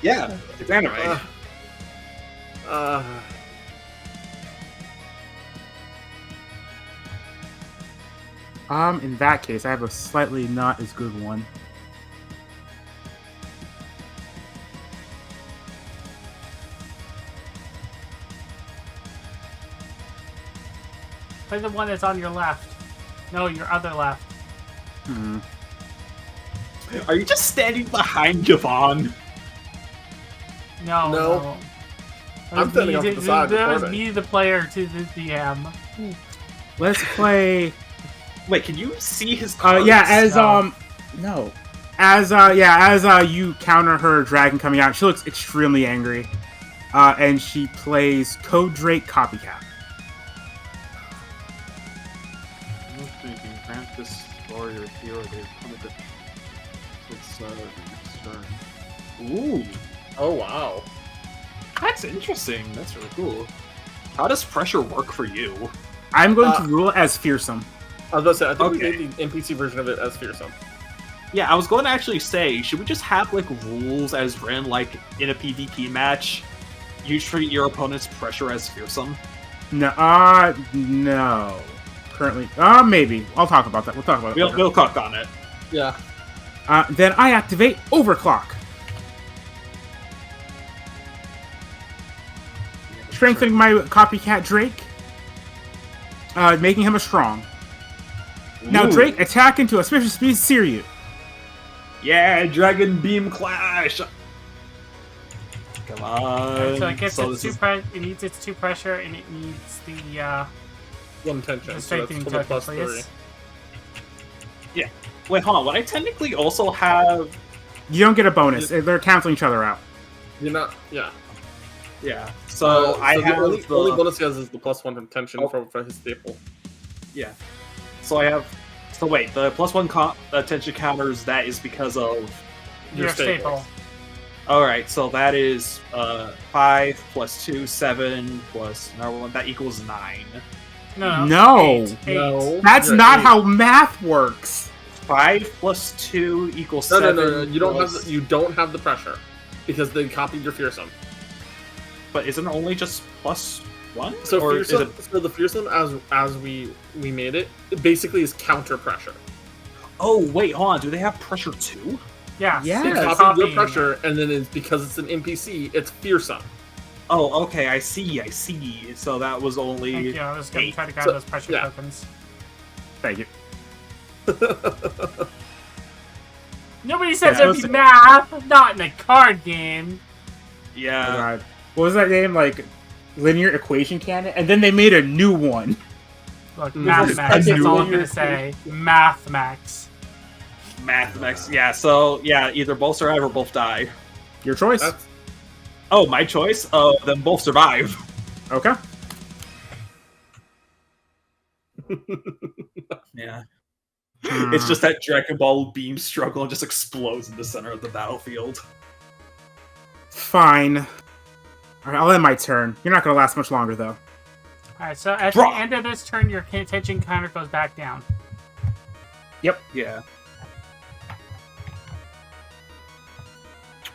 Yeah, it's anime. In that case, I have a slightly not as good one. Play the one that's on your left. No, your other left. Hmm. Are you just standing behind Javon? No. I'm standing off to the side That was recording. me, the player, to the DM. Let's play. Wait, can you see his cards? Yeah, as No. no, as you counter her dragon coming out, she looks extremely angry, and she plays Code Drake Copycat. Grant this warrior hero Ooh, Oh, wow. that's interesting. That's really cool. How does pressure work for you? I'm going to rule it as fearsome. I was about to say, I think Okay. we made the NPC version of it as fearsome. Yeah, I was going to actually say, should we just have like rules as written, like in a PvP match? You treat your opponent's pressure as fearsome. No. Currently, maybe. I'll talk about that. We'll talk about it. later. We'll cook on it. Yeah. Then I activate Overclock, strengthening my Copycat Drake, making him a strong. Now Ooh. Drake, attack into a special speed Siryu. Yeah, Dragon Beam Clash. Come on. So it gets So its this it needs its 2 pressure, and it needs the One tension. So strengthening that's for the token, plus 3. please. Wait, hold on. Would I technically also have? You don't get a bonus. They're canceling each other out. You're not. Yeah. Yeah. So I the have only the bonus he has is the +1 from tension Oh. for his staple. yeah. So I have. So wait, the +1 attention counters. That is because of. Your staple. All right. So that is 5 + 2, 7 plus another one. That equals 9. No. 8. No. That's You're not eight. how math works. 5 + 2 equals No, 7. no. You don't have plus- you don't have the pressure because they copied your fearsome. But isn't it only just +1? So Or is fearsome, it- so the fearsome as we made it, it basically is counter pressure. Oh wait, hold on. Do they have pressure too? Yeah. Yeah. They Yes. copied your pressure, and then it's because it's an NPC, it's fearsome. Oh, okay. I see. So that was only. Thank you. I was going to 8. try to grab So- those pressure yeah. tokens. Thank you. Nobody says Yeah. it'd be math, not in a card game. Oh, Yeah. God. What was that game? Like Linear Equation Canon? And then they made a new one. Look, Mm. Mathemax, that's New all I'm one. going to say. Mathemax. Mathemax. Yeah. So yeah, either both survive or both die. Your choice. That's- Oh, my choice. Oh, then both survive. Okay. Yeah. Hmm. It's just that Dragon Ball beam struggle and just explodes in the center of the battlefield. Fine. Alright, I'll end my turn. You're not gonna last much longer, though. Alright, so at Draw. the end of this turn, your attention counter goes back down. Yeah.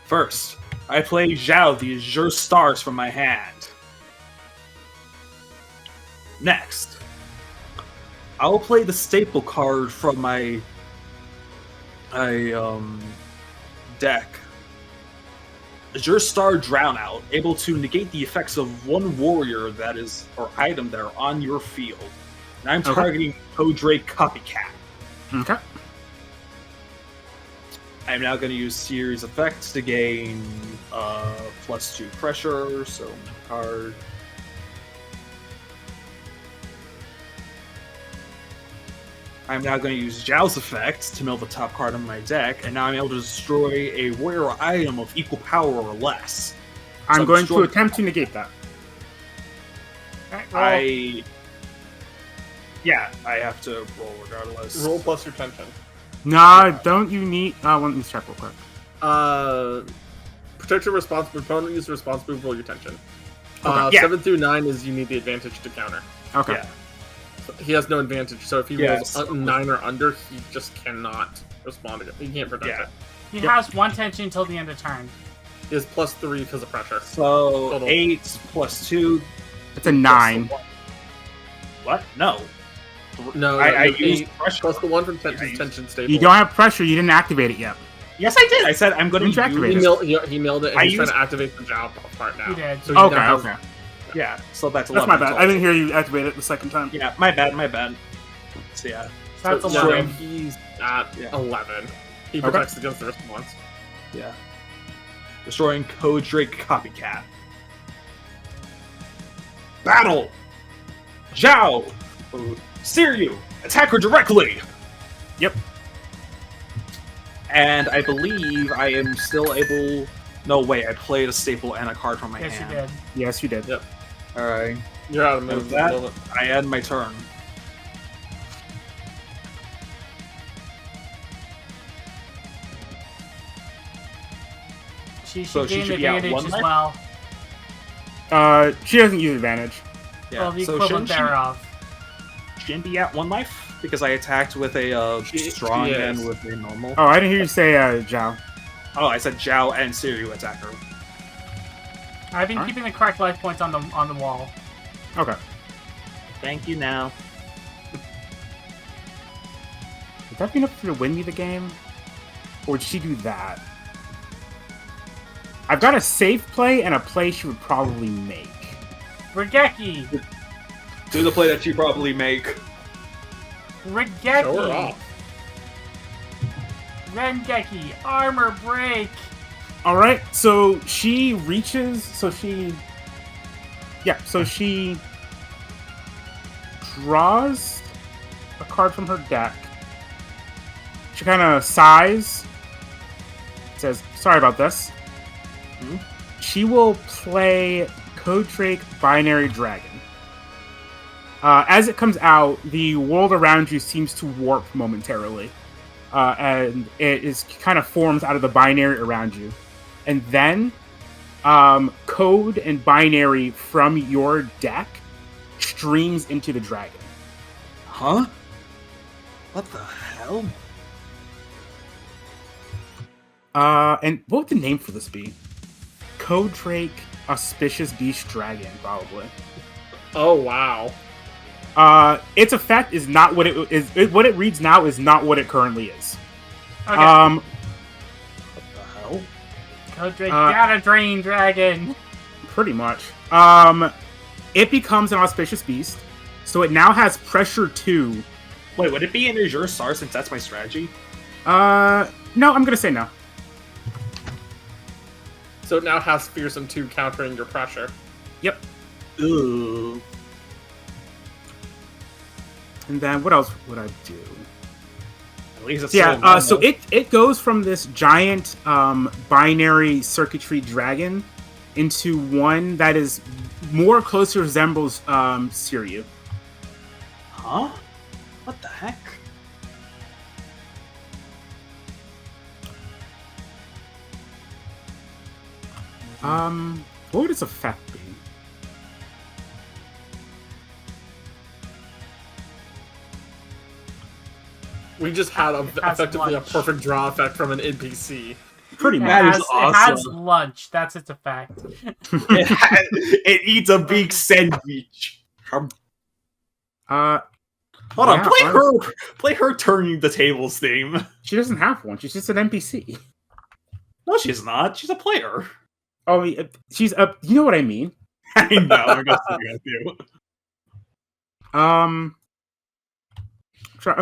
First, I play Zhao the Azure Stars from my hand. Next, I'll play the staple card from my deck. Azure Star Drownout, able to negate the effects of one warrior that is or item that are on your field. And I'm targeting Codrake Copycat. Okay. I'm now going to use series effects to gain +2 pressure, so card. I'm now going to use Zhao's effect to mill the top card on my deck, and now I'm able to destroy a warrior item of equal power or less. I'm going to attempt to negate that. I have to roll regardless. Roll plus your tension. Nah, don't you need... let me check real quick. Protect your response opponent, use the response move, roll your tension. Okay. 7 through 9 is you need the advantage to counter. Okay. Yeah. So he has no advantage, so if he rolls 9 or under, he just cannot respond. He can't protect it. He has 1 tension until the end of turn. He has +3 because of pressure. So Total. 8 +2. It's a 9. What? No. No, I you have used 8 pressure. plus the 1 from tension stable. You don't have pressure. You didn't activate it yet. Yes, I did. I said I'm going Didn't you to activate use. it? He milled it, and he's trying to activate the Zhao part now. He did. So he Okay, now has- okay. Yeah, so that's 11. That's my bad. total. I didn't hear you activate it the second time. Yeah, my bad. So yeah. So that's So 11. he's at Yeah. 11. He protects against the response. Yeah. Destroying Codrake Copycat. Battle! Zhao! Steer you! Attack her directly! Yep. And I believe I am still able... No, wait, I played a staple and a card from my Yes, you hand. did. Yes, you did. Yep. Alright. You're out of With moves. that, Build it. I end my turn. She So should she gain should be out advantage 1 as life? well. She doesn't use advantage. Yeah. Well, the so equivalent shouldn't thereof. she be at 1 life? Because I attacked with a She strong is. and with a normal. Oh, I didn't hear you say Zhao. Oh, I said Zhao and Siryu attack her. I've been Alright. keeping the correct life points on the wall. Okay. Thank you now. Would that be enough for you to win me the game? Or would she do that? I've got a safe play and a play she would probably make. Regeki! Do the play that you probably make. Regeki! Show her off. Rengeki! Armor break! Alright, so she reaches, so she draws a card from her deck. She kind of sighs, says, sorry about this. She will play Codrake Binary Dragon. As it comes out, the world around you seems to warp momentarily. And it is kind of forms out of the binary around you. And then code and binary from your deck streams into the dragon. Huh? What the hell? And what would the name for this be? Codrake Auspicious Beast Dragon, probably. Oh, wow. Its effect is not what it is. What it reads now is not what it currently is. Okay. What the hell? Codrake Data Drain Dragon! Pretty much. It becomes an auspicious beast, so it now has pressure 2. Wait, would it be in Azure Star since that's my strategy? No, I'm gonna say no. So it now has Fearsome 2 countering your pressure. Yep. Ooh. And then what else would I do? At least it's Yeah, so it goes from this giant binary circuitry dragon into one that is more closely resembles Siryu. Huh? What the heck? What would its effect be? We just had It has effectively a lunch. perfect draw effect from an NPC. Pretty It much. That is has, it has awesome. lunch. That's its effect. It eats a big sandwich. Uh, Hold on, Yeah, play her turning the tables theme. She doesn't have one. She's just an NPC. No, she's not. She's a player. Oh, she's a. You know what I mean? I know. I'm just with you. I'm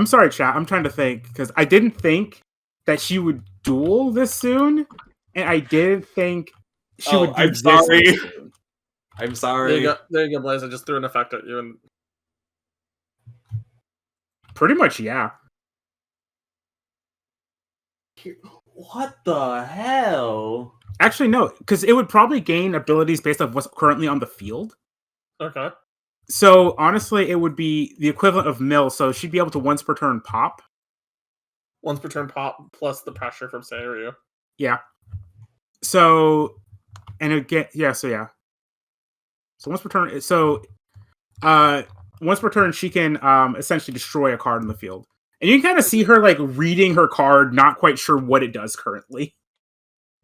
sorry, chat. I'm trying to think because I didn't think that she would duel this soon, and I didn't think she would. I'm sorry. I'm sorry. There you go, Blaze. I just threw an effect at you, and Pretty much, yeah. What the hell? Actually, no, because it would probably gain abilities based off what's currently on the field. okay. So honestly, it would be the equivalent of mill. So she'd be able to once per turn pop. Once per turn pop plus the pressure from Seiryu. Yeah. So, and it get So once per turn. Once per turn, she can essentially destroy a card in the field, and you can kind of see her like reading her card, not quite sure what it does currently.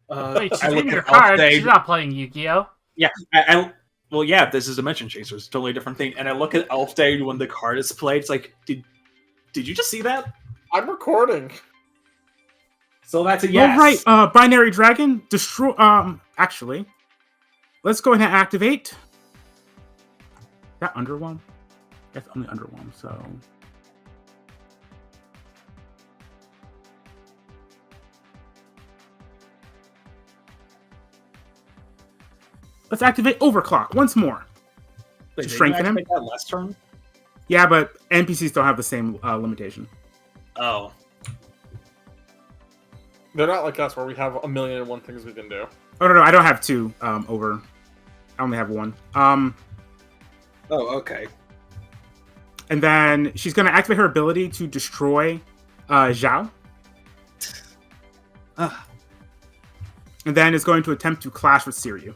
Wait, she's reading her card. She's not playing Yu-Gi-Oh. Yeah, well, yeah, this is Dimension Chaser. It's a totally different thing. And I look at Elf Day when the card is played. It's like, did you just see that? I'm recording. So that's a yes. All right, Binary Dragon, destroy. Actually, let's go ahead and activate. That Underwhelm? That's only Underwhelm, so. Let's activate Overclock once more. Wait, To strengthen him. That last turn? Yeah, but NPCs don't have the same limitation. Oh. They're not like us where we have 1,000,001 things we can do. Oh no, I don't have two over. I only have one. Oh, okay. And then she's going to activate her ability to destroy Zhao. And then is going to attempt to clash with Seiryu.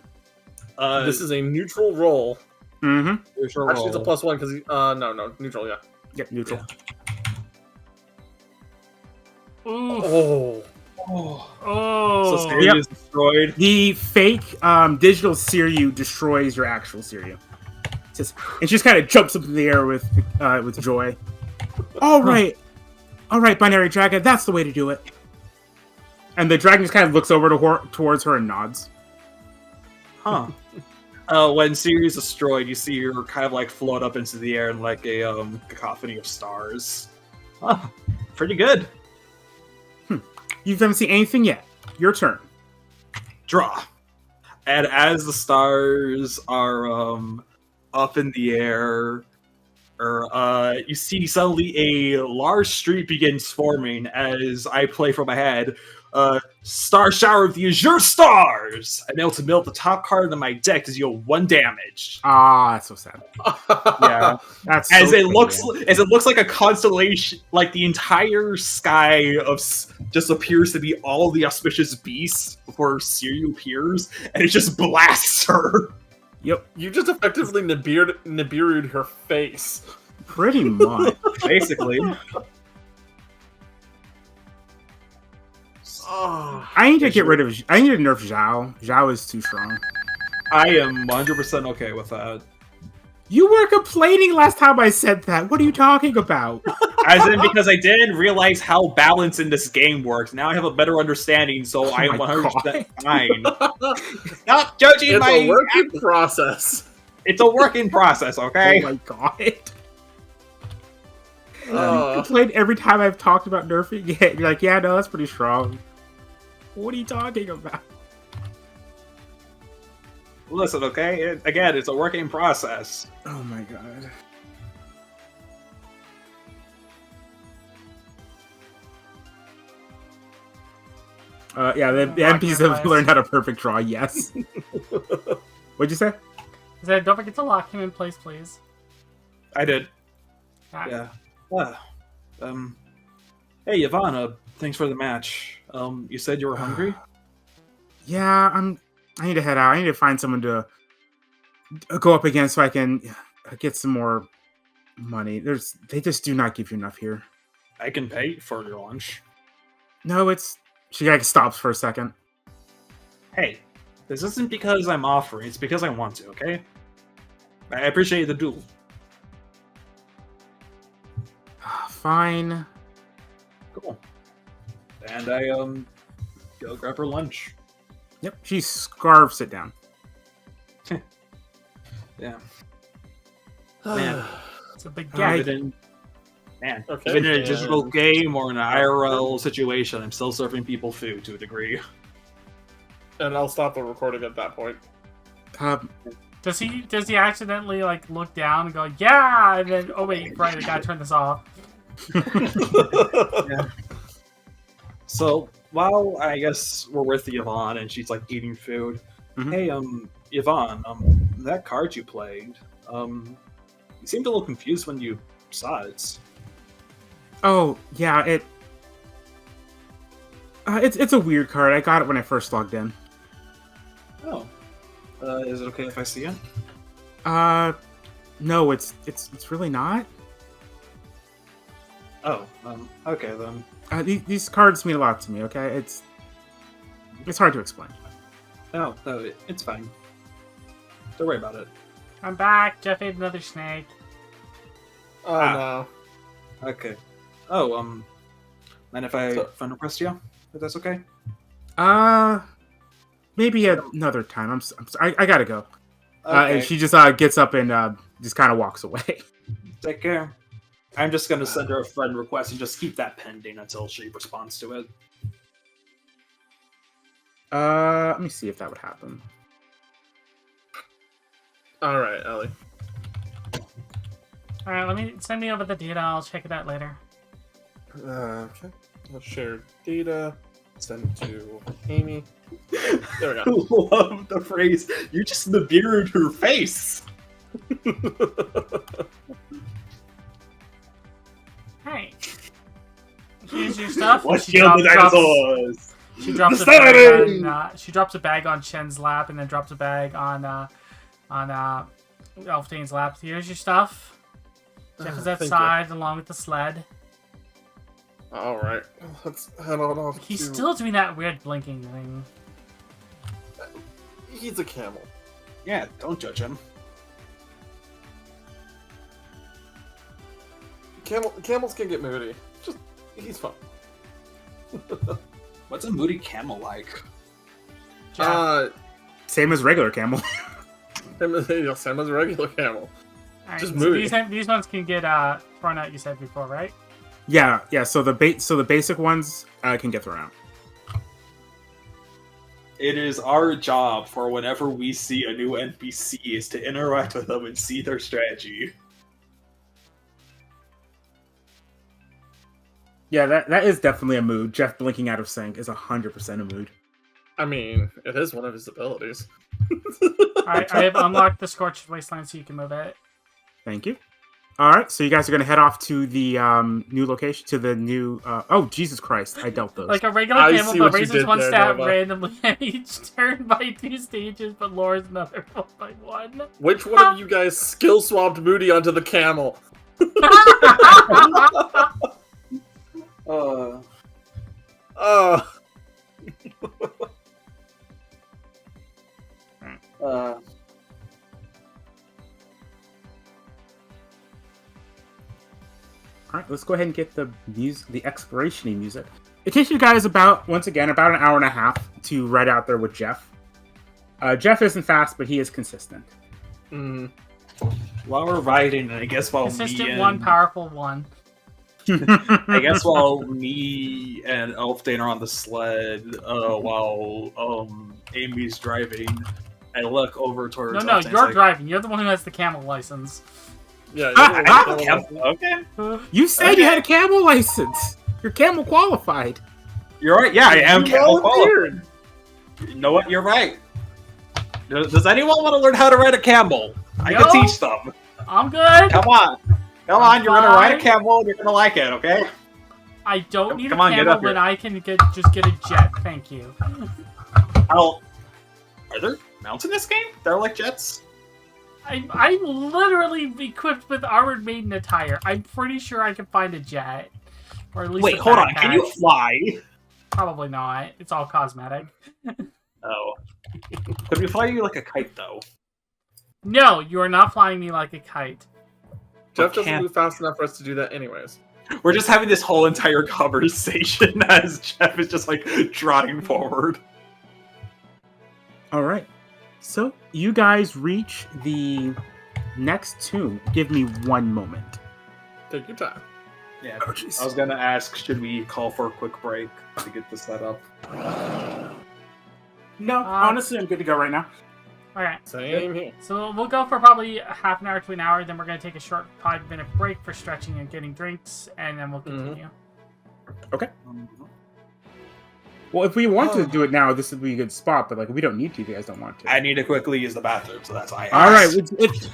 This is a neutral roll. Mm-hmm. Neutral Actually, it's a roll. +1 because no, neutral. Yeah. Yep, neutral. Ooh. Oh. So Seiryu is destroyed. The fake digital Seiryu destroys your actual Seiryu. And she just kind of jumps up in the air with joy. All right, Binary Dragon, that's the way to do it. And the dragon just kind of looks over towards her and nods. Huh. When Seiryu is destroyed, you see her kind of like float up into the air in like a cacophony of stars. Oh, pretty good. You haven't seen anything yet. Your turn. Draw. And as the stars are up in the air, you see suddenly a large street begins forming as I play from my head. Star shower of the Azure Stars! I'm able to mill the top card of my deck to deal 1 damage. Ah, that's so sad. Yeah, That's as so it sad. looks like a constellation, like the entire sky of just appears to be all the auspicious beasts before Seiryu appears, and it just blasts her. Yep, You just effectively Nibiru'd her face. pretty much. Basically. Oh, I need to get rid of. I need to nerf Zhao. Zhao is too strong. I am 100% okay with that. You were complaining last time I said that. What are you talking about? As in, because I didn't realize how balance in this game works. Now I have a better understanding, so I am my 100% fine. Not judging it's my... a work in process. It's a work in process, okay? Oh my god. You complain every time I've talked about nerfing it. You're like, yeah, no, that's pretty strong. What are you talking about? Listen, okay? Again, it's a working process. Oh my god. Yeah, the NPCs have learned how to perfect draw, yes. What'd you say? I said, don't forget to lock him in place, please. I did. Ah. Yeah. Hey, Ivana, thanks for the match. You said you were hungry? Yeah, I need to head out. I need to find someone to go up against so I can get some more money. They just do not give you enough here. I can pay for your lunch. No, she like stops for a second. Hey, this isn't because I'm offering, it's because I want to, okay? I appreciate the duel. fine. Cool. And I go grab her lunch. Yep, she scarves it down. Yeah. Man, It's a big Alright. gag. Okay. Even in a digital game or in an IRL situation, I'm still serving people food to a degree. And I'll stop the recording at that point. Does he accidentally like look down and go, yeah, and then oh wait, right, I gotta turn this off. Yeah. So while I guess we're with Yvonne and she's like eating food, hey, Yvonne, that card you played, you seemed a little confused when you saw it. Oh, yeah, it's a weird card. I got it when I first logged in. Oh, is it okay if I see it? No, it's really not. Oh, okay then. These cards mean a lot to me. Okay, it's hard to explain. No, it's fine. Don't worry about it. I'm back. Jeff ate another snake. Oh no. Okay. Oh, mind if I friend request you? If that's okay? Maybe another time. I'm sorry. I gotta go. Okay. And she just gets up and just kind of walks away. Take care. I'm just gonna send her a friend request and just keep that pending until she responds to it. Let me see if that would happen. All right, Ellie. All right, send me over the data. I'll check it out later. Okay. I'll share data. Send it to Amy. There we go. I love the phrase. You just mirrored her face. Hey, here's your stuff. Let's She kill the drops- dinosaurs. She drops a Insanity! bag on. She drops a bag on Shen's lap, and then drops a bag on Elfdane's lap. Here's your stuff. Jeff is Thank outside along with the sled. All right. Let's head on off. He's still doing that weird blinking thing. He's a camel. Yeah, don't judge him. Camels can get moody. He's fun. What's a moody camel like? Jeff. Same as regular camel. Same as a regular camel. Alright, just so moody. these ones can get thrown out. You said before, right? Yeah. So the basic ones can get thrown out. It is our job for whenever we see a new NPC is to interact with them and see their strategy. Yeah, that is definitely a mood. Jeff blinking out of sync is 100% a mood. I mean, it is one of his abilities. I have unlocked the Scorched Wasteland so you can move it. Thank you. All right, so you guys are going to head off to the new location, to the new... oh, Jesus Christ, I dealt those. Like a regular I camel, see but what you raises did one there, stat Nova. randomly at each turn by 2 stages, but lowers another one by 1. Which one of you guys skill swapped Moody onto the camel? All right, let's go ahead and get the exploration-y music. It takes you guys about an hour and a half to ride out there with Jeff. Jeff isn't fast, but he is consistent. While we're riding, I guess while Consistent me and, one, powerful one. I guess while me and Elfdane are on the sled, while Amy's driving, I look over towards. No, Elfdane's you're like, driving. You're the one who has the camel license. Yeah. Okay, You said you had a camel license. You're camel qualified. you're right. Yeah, I am camel qualified. volunteered. You know what? You're right. Does anyone want to learn how to ride a camel? I No. can teach them. I'm good. Come on. You're gonna ride a fine. camel and you're gonna like it, okay? I don't need Come a on, get camel up here. when I can just get a jet. Thank you. Are there mounts in this game? They're like jets? I'm literally equipped with armored maiden attire. I'm pretty sure I can find a jet. Or at least Wait, a hold on. Can backpack. you fly? Probably not. It's all cosmetic. Oh. Could we fly you like a kite, though? No, you are not flying me like a kite. Jeff doesn't Can't- move fast enough for us to do that anyways. We're just having this whole entire conversation as Jeff is just like trotting forward. All right. So you guys reach the next tomb. Give me one moment. Take your time. Yeah, Oh, jeez. I was gonna ask, should we call for a quick break to get this set up? No, honestly, I'm good to go right now. All right. Same here. So we'll go for probably a half an hour to an hour. Then we're going to take a short 5-minute break for stretching and getting drinks, and then we'll continue. Okay. Well, if we want to do it now, this would be a good spot. But like, we don't need to. If you guys don't want to. I need to quickly use the bathroom, so that's why. All right.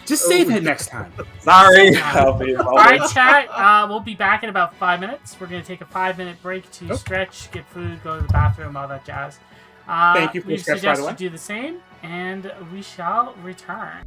Just save it next time. Sorry. All right, chat. We'll be back in about 5 minutes. We're going to take a 5-minute break to stretch, get food, go to the bathroom, all that jazz. Thank you for we the stretch, by the suggest way. you do the same, and we shall return.